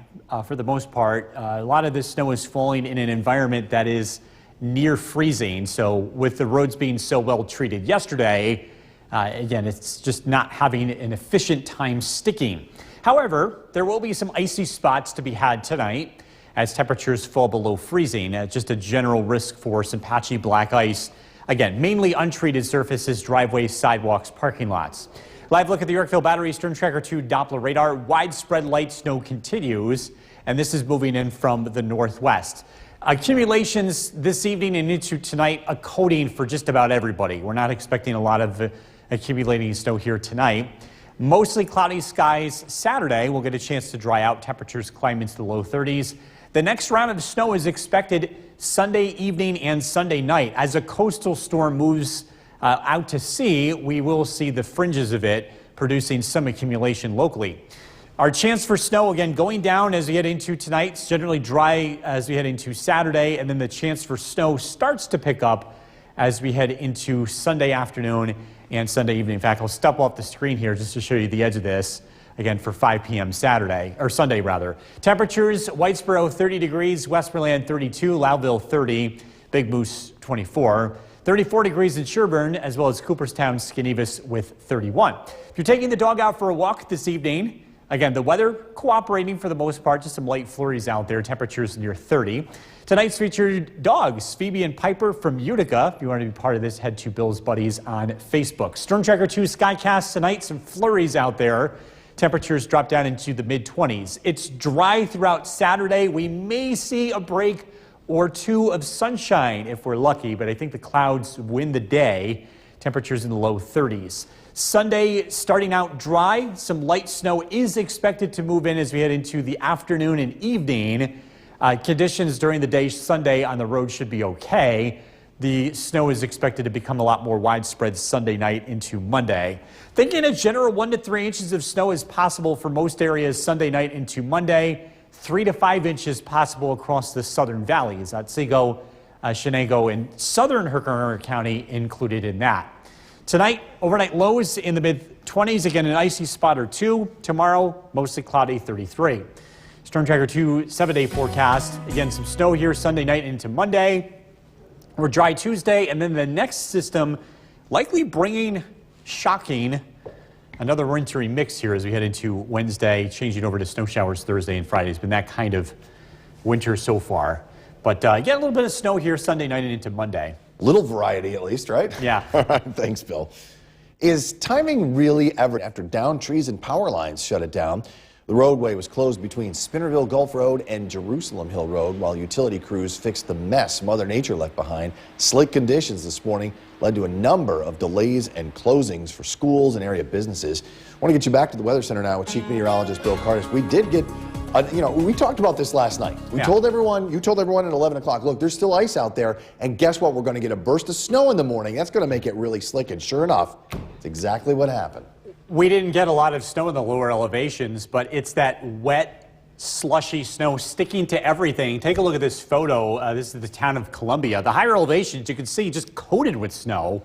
S5: for the most part. A lot of this snow is falling in an environment that is near freezing. So with the roads being so well treated yesterday, again, it's just not having an efficient time sticking. However, there will be some icy spots to be had tonight as temperatures fall below freezing. Just a general risk for some patchy black ice. Again, mainly untreated surfaces, driveways, sidewalks, parking lots. Live look at the Yorkville Battery Storm Tracker 2 Doppler radar. Widespread light snow continues, and this is moving in from the northwest. Accumulations this evening and into tonight, a coating for just about everybody. We're not expecting a lot of accumulating snow here tonight. Mostly cloudy skies Saturday. We'll get a chance to dry out. Temperatures climb into the low 30s. The next round of snow is expected Sunday evening and Sunday night. As a coastal storm moves out to sea, we will see the fringes of it producing some accumulation locally. Our chance for snow, again, going down as we head into tonight. It's generally dry as we head into Saturday, and then the chance for snow starts to pick up as we head into Sunday afternoon and Sunday evening. In fact, I'll step off the screen here just to show you the edge of this, again, for 5 p.m. Saturday, or Sunday, rather. Temperatures, Whitesboro, 30 degrees, Westmoreland, 32, Loudville, 30, Big Moose, 24. 34 degrees in Sherburne, as well as Cooperstown, Skenevis with 31. If you're taking the dog out for a walk this evening, Again, the weather cooperating for the most part, just some light flurries out there, temperatures near 30. Tonight's featured dogs, Phoebe and Piper from Utica. If you want to be part of this, head to Bill's Buddies on Facebook. Storm Tracker 2 Skycast tonight, some flurries out there. Temperatures drop down into the mid-20s. It's dry throughout Saturday. We may see a break or two of sunshine if we're lucky, but I think the clouds win the day. Temperatures in the low 30s. Sunday starting out dry. Some light snow is expected to move in as we head into the afternoon and evening. Conditions during the day Sunday on the road should be okay. The snow is expected to become a lot more widespread Sunday night into Monday. Thinking a general 1 to 3 inches of snow is possible for most areas Sunday night into Monday. 3 to 5 inches possible across the southern valleys. Otsego, Shenango, and southern Herkimer County included in that. Tonight, overnight lows in the mid-20s. Again, an icy spot or two. Tomorrow, mostly cloudy, 33. Storm Tracker 2 7-day forecast. Again, some snow here Sunday night into Monday. We're dry Tuesday, and then the next system likely bringing shocking another wintry mix here as we head into Wednesday, changing over to snow showers Thursday and Friday. It's been that kind of winter so far. But get a little bit of snow here Sunday night and into Monday.
S4: Little variety at least, right?
S5: Yeah.
S4: All right, thanks, Bill. Is timing really ever after downed trees and power lines shut it down? The roadway was closed between Spinnerville Gulf Road and Jerusalem Hill Road while utility crews fixed the mess Mother Nature left behind. Slick conditions this morning led to a number of delays and closings for schools and area businesses. I want to get you back to the Weather Center now with Chief Meteorologist Bill Cardis. We did get, we talked about this last night. You told everyone at 11 o'clock, look, there's still ice out there, and guess what? We're going to get a burst of snow in the morning. That's going to make it really slick, and sure enough, it's exactly what happened.
S5: We didn't get a lot of snow in the lower elevations, but it's that wet, slushy snow sticking to everything. Take a look at this photo. This is the town of Columbia. The higher elevations, you can see just coated with snow.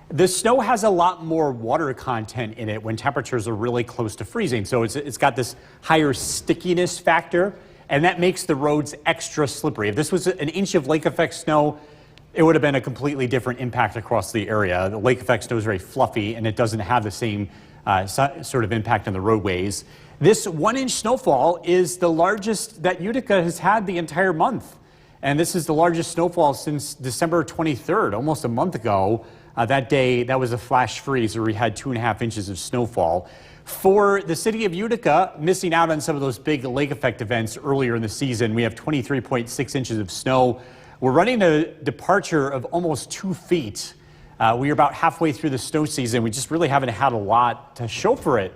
S5: The snow has a lot more water content in it when temperatures are really close to freezing. So it's got this higher stickiness factor, and that makes the roads extra slippery. If this was an inch of lake effect snow, it would have been a completely different impact across the area. The lake effect snow is very fluffy, and it doesn't have the same sort of impact on the roadways. This 1-inch snowfall is the largest that Utica has had the entire month. And this is the largest snowfall since December 23rd, almost a month ago. That day, that was a flash freeze where we had 2.5 inches of snowfall. For the city of Utica, missing out on some of those big lake effect events earlier in the season, we have 23.6 inches of snow. We're running a departure of almost 2 feet. We are about halfway through the snow season. We just really haven't had a lot to show for it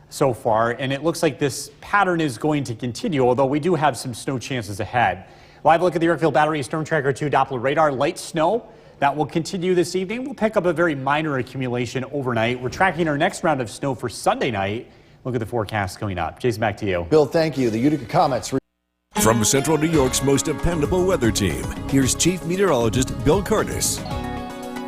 S5: so far, and it looks like this pattern is going to continue, although we do have some snow chances ahead. Live look at the Yorkville Battery Storm Tracker 2 Doppler radar. Light snow that will continue this evening. We'll pick up a very minor accumulation overnight. We're tracking our next round of snow for Sunday night. Look at the forecast coming up. Jason, back to you.
S4: Bill, thank you. The Utica Comets.
S3: From Central New York's most dependable weather team, here's Chief Meteorologist Bill Cardis.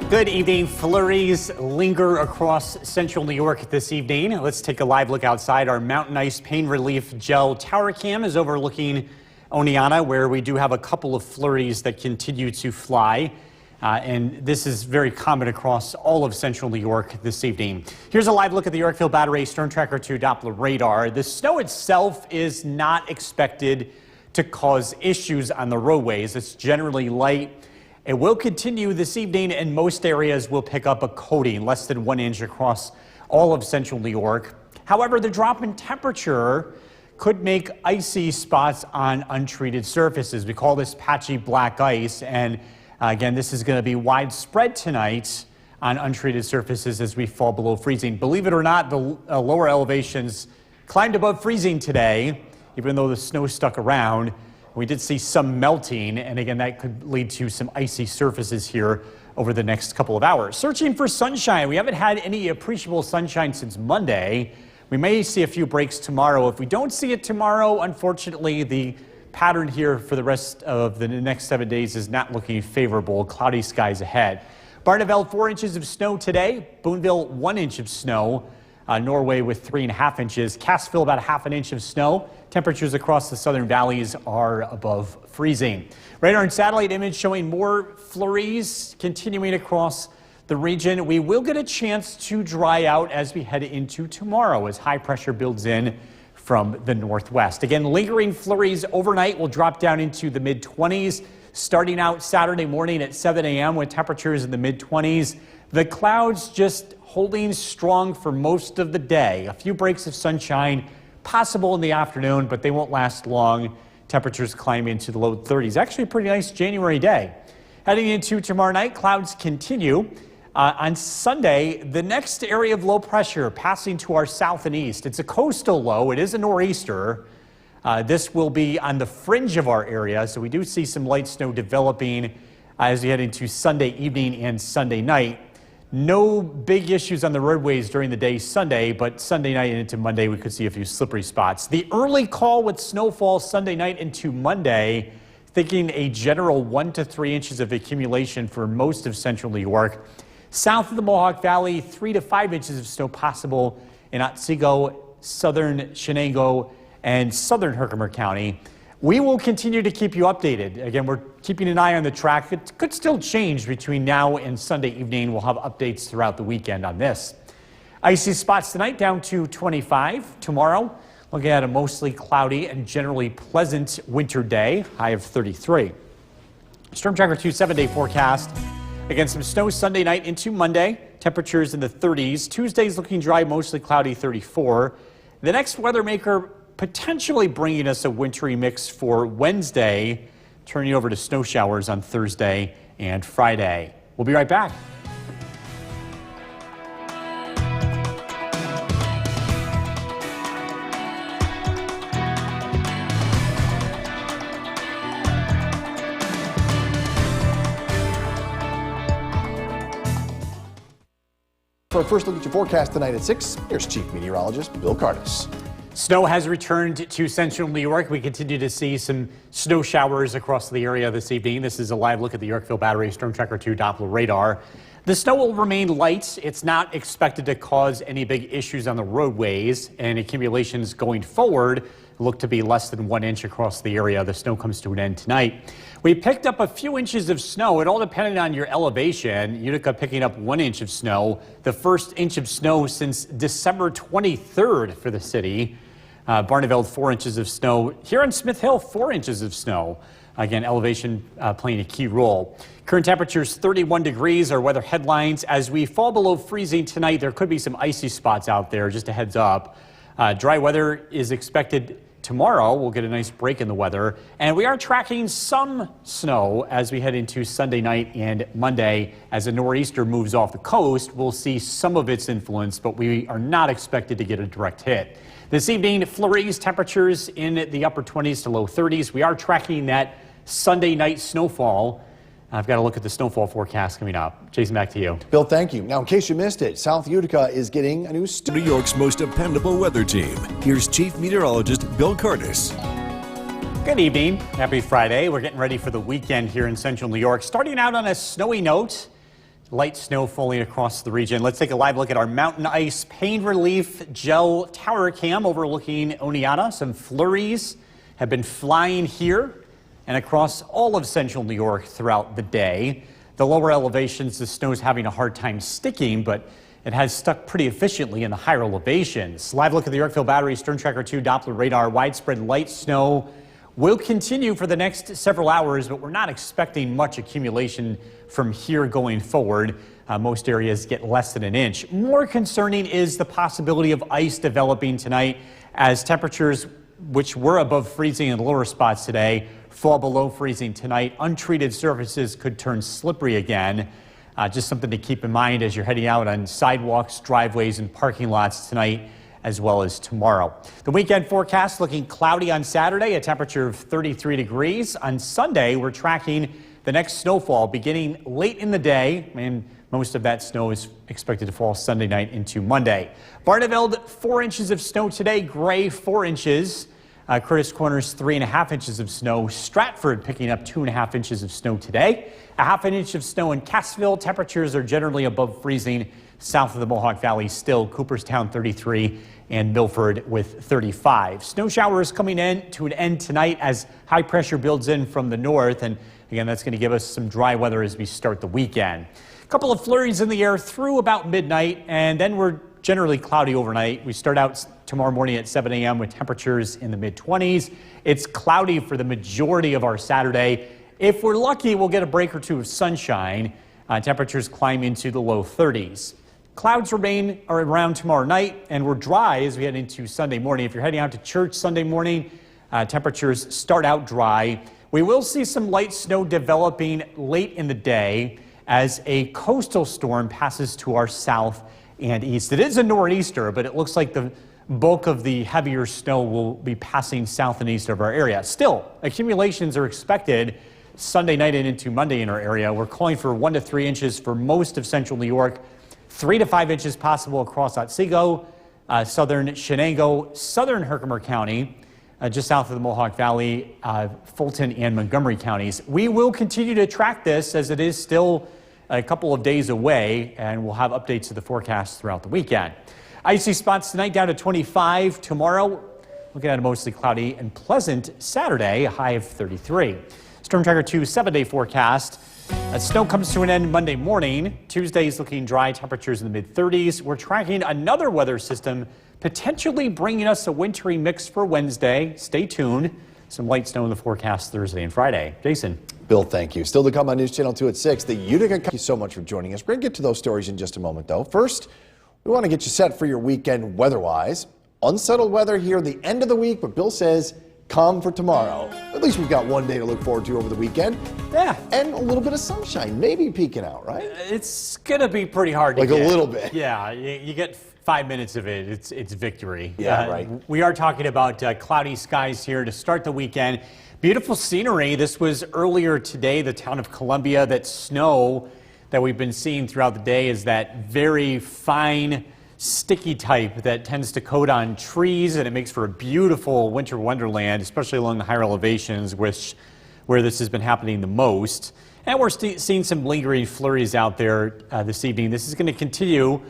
S5: Good evening. Flurries linger across central New York this evening. Let's take a live look outside. Our Mountain Ice Pain Relief Gel Tower Cam is overlooking Oneonta, where we do have a couple of flurries that continue to fly. And this is very common across all of central New York this evening. Here's a live look at the Yorkville Battery Storm Tracker 2 Doppler radar. The snow itself is not expected to cause issues on the roadways. It's generally light. It will continue this evening, and most areas will pick up a coating, less than 1 inch across all of central New York. However, the drop in temperature could make icy spots on untreated surfaces. We call this patchy black ice, and again, this is going to be widespread tonight on untreated surfaces as we fall below freezing. Believe it or not, the lower elevations climbed above freezing today, even though the snow stuck around. We did see some melting, and again, that could lead to some icy surfaces here over the next couple of hours. Searching for sunshine. We haven't had any appreciable sunshine since Monday. We may see a few breaks tomorrow. If we don't see it tomorrow, unfortunately, the pattern here for the rest of the next 7 days is not looking favorable. Cloudy skies ahead. Barneveld, 4 inches of snow today. Boonville, 1 inch of snow. Norway with 3.5 inches. Cassville, about 1/2 inch of snow. Temperatures across the southern valleys are above freezing. Radar and satellite image showing more flurries continuing across the region. We will get a chance to dry out as we head into tomorrow as high pressure builds in from the northwest. Again, lingering flurries overnight will drop down into the mid-20s, starting out Saturday morning at 7 a.m. with temperatures in the mid-20s. The clouds just holding strong for most of the day. A few breaks of sunshine possible in the afternoon, but they won't last long. Temperatures climb into the low 30s. Actually a pretty nice January day. Heading into tomorrow night, clouds continue. On Sunday, the next area of low pressure passing to our south and east. It's a coastal low. It is a nor'easter. This will be on the fringe of our area, so we do see some light snow developing as we head into Sunday evening and Sunday night. No big issues on the roadways during the day Sunday, but Sunday night and into Monday, we could see a few slippery spots. The early call with snowfall Sunday night into Monday, thinking a general 1 to 3 inches of accumulation for most of central New York. South of the Mohawk Valley, 3 to 5 inches of snow possible in Otsego, southern Shenango, and southern Herkimer County. We will continue to keep you updated. Again, we're keeping an eye on the track. It could still change between now and Sunday evening. We'll have updates throughout the weekend on this. Icy spots tonight down to 25. Tomorrow, looking at a mostly cloudy and generally pleasant winter day, high of 33. Storm Tracker 2 7-day forecast. Again, some snow Sunday night into Monday. Temperatures in the 30s. Tuesday's looking dry, mostly cloudy, 34. The next weather maker potentially bringing us a wintry mix for Wednesday, turning over to snow showers on Thursday and Friday. We'll be right back.
S4: For our first look at your forecast tonight at 6, here's Chief Meteorologist Bill Curtis.
S5: Snow has returned to central New York. We continue to see some snow showers across the area this evening. This is a live look at the Yorkville Battery Storm Tracker 2 Doppler radar. The snow will remain light. It's not expected to cause any big issues on the roadways, and accumulations going forward look to be less than 1 inch across the area. The snow comes to an end tonight. We picked up a few inches of snow. It all depended on your elevation. Utica picking up 1 inch of snow, the first inch of snow since December 23rd for the city. Barneveld, 4 inches of snow. Here in Smith Hill, 4 inches of snow. Again, elevation playing a key role. Current temperatures 31 degrees. Our weather headlines. As we fall below freezing tonight, there could be some icy spots out there, just a heads up. Dry weather is expected tomorrow. We'll get a nice break in the weather. And we are tracking some snow as we head into Sunday night and Monday. As a nor'easter moves off the coast, we'll see some of its influence, but we are not expected to get a direct hit. This evening, flurries, temperatures in the upper 20s to low 30s. We are tracking that Sunday night snowfall. I've got to look at the snowfall forecast coming up. Jason, back to you.
S4: Bill, thank you. Now, in case you missed it, South Utica is getting a new
S3: New York's most dependable weather team. Here's Chief Meteorologist Bill Curtis.
S5: Good evening. Happy Friday. We're getting ready for the weekend here in central New York. Starting out on a snowy note, light snow falling across the region. Let's take a live look at our Mountain Ice Pain Relief Gel Tower Cam overlooking Oneonta. Some flurries have been flying here and across all of central New York throughout the day. The lower elevations, the snow's having a hard time sticking, but it has stuck pretty efficiently in the higher elevations. Live look at the Yorkville Battery Storm Tracker 2 Doppler radar. Widespread light snow will continue for the next several hours, but we're not expecting much accumulation from here going forward. Most areas get less than an inch. More concerning is the possibility of ice developing tonight as temperatures, which were above freezing in lower spots today, fall below freezing tonight. Untreated surfaces could turn slippery again. Just something to keep in mind as you're heading out on sidewalks, driveways, and parking lots tonight, as well as tomorrow. The weekend forecast looking cloudy on Saturday, a temperature of 33 degrees. On Sunday, we're tracking the next snowfall beginning late in the day, and most of that snow is expected to fall Sunday night into Monday. Barneveld, 4 inches of snow today. Gray, 4 inches. Curtis Corners, 3.5 inches of snow. Stratford picking up 2.5 inches of snow today. A half an inch of snow in Cassville. Temperatures are generally above freezing south of the Mohawk Valley still. Cooperstown 33 and Milford with 35. Snow showers coming in to an end tonight as high pressure builds in from the north. And again, that's going to give us some dry weather as we start the weekend. A couple of flurries in the air through about midnight, and then we're generally cloudy overnight. We start out tomorrow morning at 7 a.m. with temperatures in the mid-20s. It's cloudy for the majority of our Saturday. If we're lucky, we'll get a break or two of sunshine. Temperatures climb into the low 30s. Clouds remain around tomorrow night, and we're dry as we head into Sunday morning. If you're heading out to church Sunday morning, temperatures start out dry. We will see some light snow developing late in the day as a coastal storm passes to our south and east. It is a nor'easter, but it looks like the bulk of the heavier snow will be passing south and east of our area. Still, accumulations are expected Sunday night and into Monday in our area. We're calling for 1 to 3 inches for most of central New York, 3 to 5 inches possible across Otsego, southern Shenango, southern Herkimer County, just south of the Mohawk Valley, Fulton and Montgomery counties. We will continue to track this as it is still a couple of days away, and we'll have updates to the forecast throughout the weekend. Icy spots tonight down to 25. Tomorrow, looking at a mostly cloudy and pleasant Saturday, a high of 33. Storm Tracker 2 7-day forecast. Snow comes to an end Monday morning. Tuesday is looking dry, temperatures in the mid-30s. We're tracking another weather system, potentially bringing us a wintry mix for Wednesday. Stay tuned. Some light snow in the forecast Thursday and Friday. Jason.
S4: Bill, thank you. Still to come on News Channel 2 at 6. The Utica. Thank you so much for joining us. We're going to get to those stories in just a moment, though. First, we want to get you set for your weekend weather-wise. Unsettled weather here the end of the week, but Bill says calm for tomorrow. At least we've got one day to look forward to over the weekend.
S5: Yeah.
S4: And a little bit of sunshine, maybe peeking out, right?
S5: It's going to be pretty hard to
S4: Like
S5: get.
S4: a little bit.
S5: Yeah, you get 5 minutes of it. It's victory.
S4: Yeah, right.
S5: We are talking about cloudy skies here to start the weekend. Beautiful scenery. This was earlier today, the town of Columbia. That snow that we've been seeing throughout the day is that very fine, sticky type that tends to coat on trees, and it makes for a beautiful winter wonderland, especially along the higher elevations, where this has been happening the most. And we're seeing some lingering flurries out there this evening. This is going to continue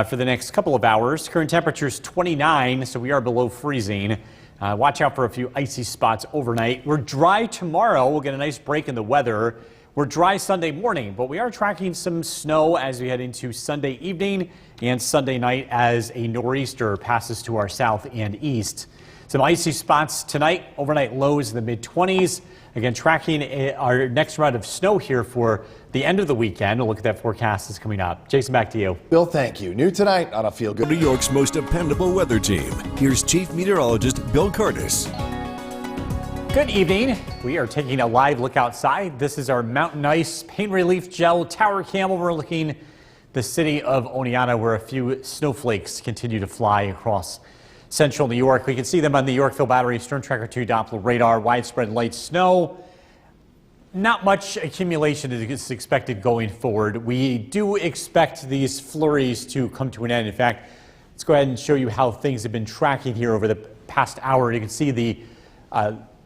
S5: for the next couple of hours. Current temperature is 29, so we are below freezing. Watch out for a few icy spots overnight. We're dry tomorrow. We'll get a nice break in the weather. We're dry Sunday morning, but we are tracking some snow as we head into Sunday evening and Sunday night as a nor'easter passes to our south and east. Some icy spots tonight, overnight lows in the mid-20s. Again, tracking our next round of snow here for the end of the weekend. We'll look at that forecast that's coming up. Jason, back to you.
S4: Bill, thank you. New tonight on A Feel Good.
S3: New York's most dependable weather team. Here's Chief Meteorologist Bill Curtis.
S5: Good evening. We are taking a live look outside. This is our Mountain Ice Pain Relief Gel Tower Cam overlooking the city of Oneonta, where a few snowflakes continue to fly across central New York. We can see them on the Yorkville Battery Storm Tracker 2 Doppler radar. Widespread light snow. Not much accumulation is expected going forward. We do expect these flurries to come to an end. In fact, let's go ahead and show you how things have been tracking here over the past hour. You can see the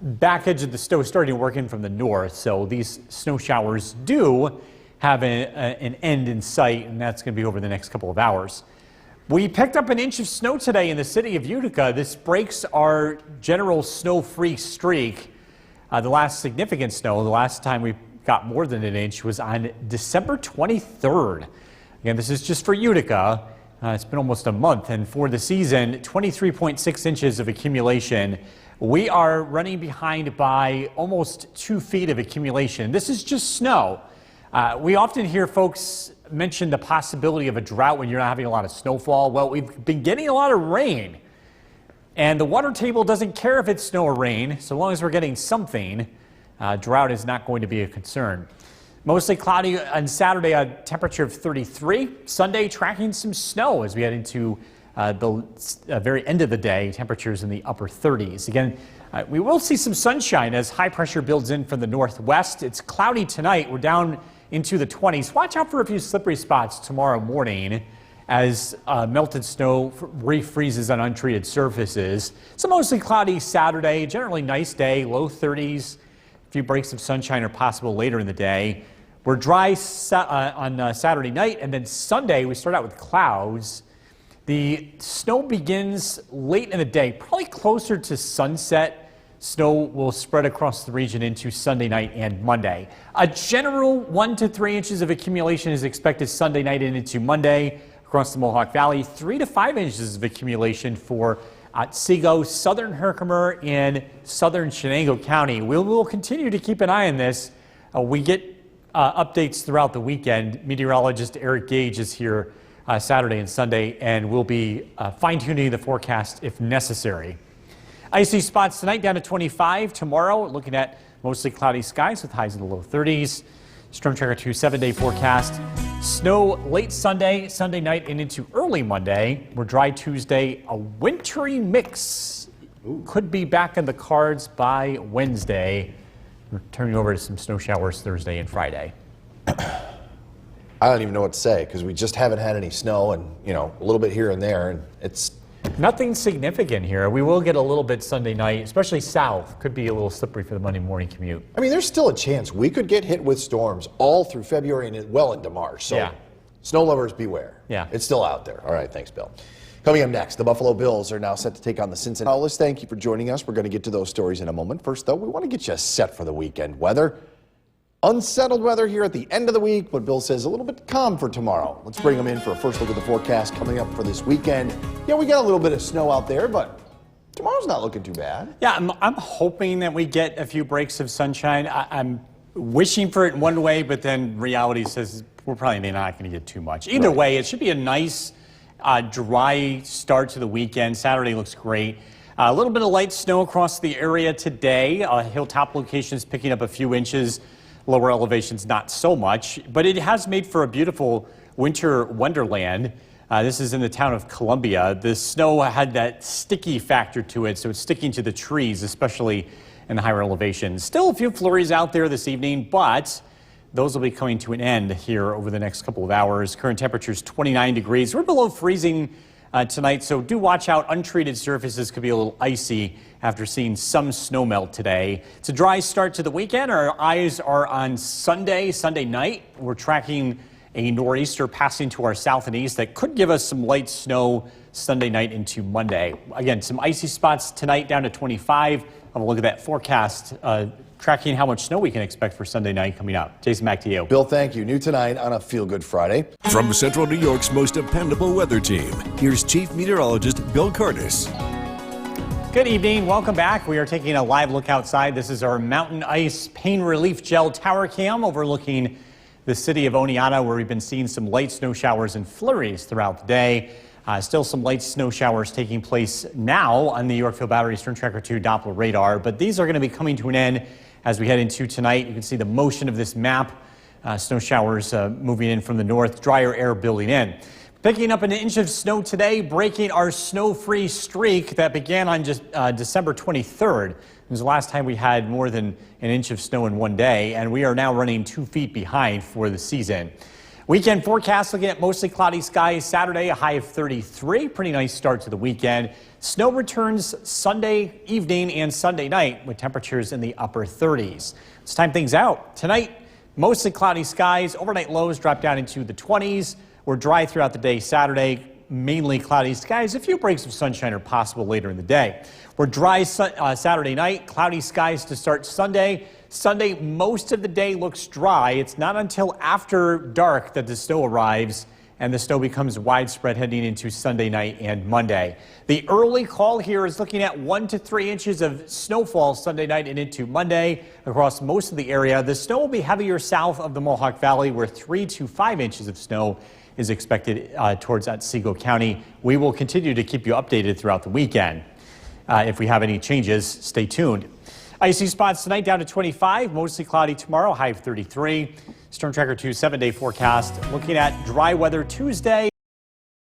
S5: back edge of the snow starting to work in from the north, so these snow showers do have an end in sight, and that's going to be over the next couple of hours. We picked up an inch of snow today in the city of Utica. This breaks our general snow-free streak. The last significant snow, the last time we got more than an inch, was on December 23rd. Again, this is just for Utica. It's been almost a month, and for the season, 23.6 inches of accumulation. We are running behind by almost 2 feet of accumulation. This is just snow. We often hear folks mention the possibility of a drought when you're not having a lot of snowfall. Well, we've been getting a lot of rain, and the water table doesn't care if it's snow or rain. So long as we're getting something, drought is not going to be a concern. Mostly cloudy on Saturday, a temperature of 33. Sunday, tracking some snow as we head into the very end of the day, temperatures in the upper 30s. Again, we will see some sunshine as high pressure builds in from the northwest. It's cloudy tonight. We're down into the 20s. Watch out for a few slippery spots tomorrow morning as melted snow refreezes on untreated surfaces. It's a mostly cloudy Saturday, generally nice day, low 30s. A few breaks of sunshine are possible later in the day. We're dry on Saturday night, and then Sunday we start out with clouds. The snow begins late in the day, probably closer to sunset. Snow will spread across the region into Sunday night and Monday. A general 1 to 3 inches of accumulation is expected Sunday night and into Monday across the Mohawk Valley. 3 to 5 inches of accumulation for Otsego, southern Herkimer, and southern Chenango County. We will continue to keep an eye on this. We get updates throughout the weekend. Meteorologist Eric Gage is here Saturday and Sunday, and we'll be fine-tuning the forecast if necessary. Icy spots tonight down to 25. Tomorrow, looking at mostly cloudy skies with highs in the low 30s. Storm Tracker 2 7-day forecast. Snow late Sunday, Sunday night, and into early Monday. We're dry Tuesday. A wintry mix could be back in the cards by Wednesday. We're turning over to some snow showers Thursday and Friday.
S4: I don't even know what to say because we just haven't had any snow and, a little bit here and there. And it's
S5: nothing significant here. We will get a little bit Sunday night, especially south. Could be a little slippery for the Monday morning commute.
S4: I mean, there's still a chance we could get hit with storms all through February and well into March. So,
S5: yeah.
S4: Snow lovers beware.
S5: Yeah.
S4: It's still out there. All right, thanks, Bill. Coming up next, the Buffalo Bills are now set to take on the Cincinnati Owls. Thank you for joining us. We're going to get to those stories in a moment. First, though, we want to get you set for the weekend. Weather, unsettled weather here at the end of the week, but Bill says a little bit calm for tomorrow. Let's bring them in for a first look at the forecast coming up for this weekend. Yeah, we got a little bit of snow out there, but tomorrow's not looking too bad.
S5: Yeah, I'm hoping that we get a few breaks of sunshine. I'm wishing for it one way, but then reality says we're probably not going to get too much. Either way, it should be a nice, dry start to the weekend. Saturday looks great. A little bit of light snow across the area today. Hilltop locations picking up a few inches. Lower elevations, not so much. But it has made for a beautiful winter wonderland. This is in the town of Columbia. The snow had that sticky factor to it, so it's sticking to the trees, especially in the higher elevations. Still a few flurries out there this evening, but those will be coming to an end here over the next couple of hours. Current temperatures 29 degrees. We're below freezing tonight, so do watch out. Untreated surfaces could be a little icy after seeing some snow melt today. It's a dry start to the weekend. Our eyes are on Sunday night. We're tracking a nor'easter passing to our south and east that could give us some light snow Sunday night into Monday. Again, some icy spots tonight down to 25. Have a look at that forecast, tracking how much snow we can expect for Sunday night coming up. Jason, back to you.
S4: Bill, thank you. New tonight on a Feel Good Friday.
S3: From Central New York's most dependable weather team, here's Chief Meteorologist Bill Curtis.
S5: Good evening. Welcome back. We are taking a live look outside. This is our Mountain Ice Pain Relief Gel Tower Cam overlooking the city of Oneonta, where we've been seeing some light snow showers and flurries throughout the day. Still some light snow showers taking place now on the Yorkville Battery Storm Tracker 2 Doppler radar, but these are going to be coming to an end as we head into tonight. You can see the motion of this map. Snow showers moving in from the north, drier air building in. Picking up an inch of snow today, breaking our snow-free streak that began on just December 23rd. It was the last time we had more than an inch of snow in one day, and we are now running 2 feet behind for the season. Weekend forecast looking at mostly cloudy skies. Saturday, a high of 33. Pretty nice start to the weekend. Snow returns Sunday evening and Sunday night with temperatures in the upper 30s. Let's time things out. Tonight, mostly cloudy skies. Overnight lows drop down into the 20s. We're dry throughout the day Saturday. Mainly cloudy skies. A few breaks of sunshine are possible later in the day. We're dry Saturday night. Cloudy skies to start Sunday. Sunday, most of the day looks dry. It's not until after dark that the snow arrives and the snow becomes widespread heading into Sunday night and Monday. The early call here is looking at 1 to 3 inches of snowfall Sunday night and into Monday across most of the area. The snow will be heavier south of the Mohawk Valley, where 3 to 5 inches of snow is expected towards Otsego County. We will continue to keep you updated throughout the weekend. If we have any changes, stay tuned. Icy spots tonight down to 25, mostly cloudy tomorrow, high of 33. Storm Tracker 2 7-day forecast looking at dry weather Tuesday.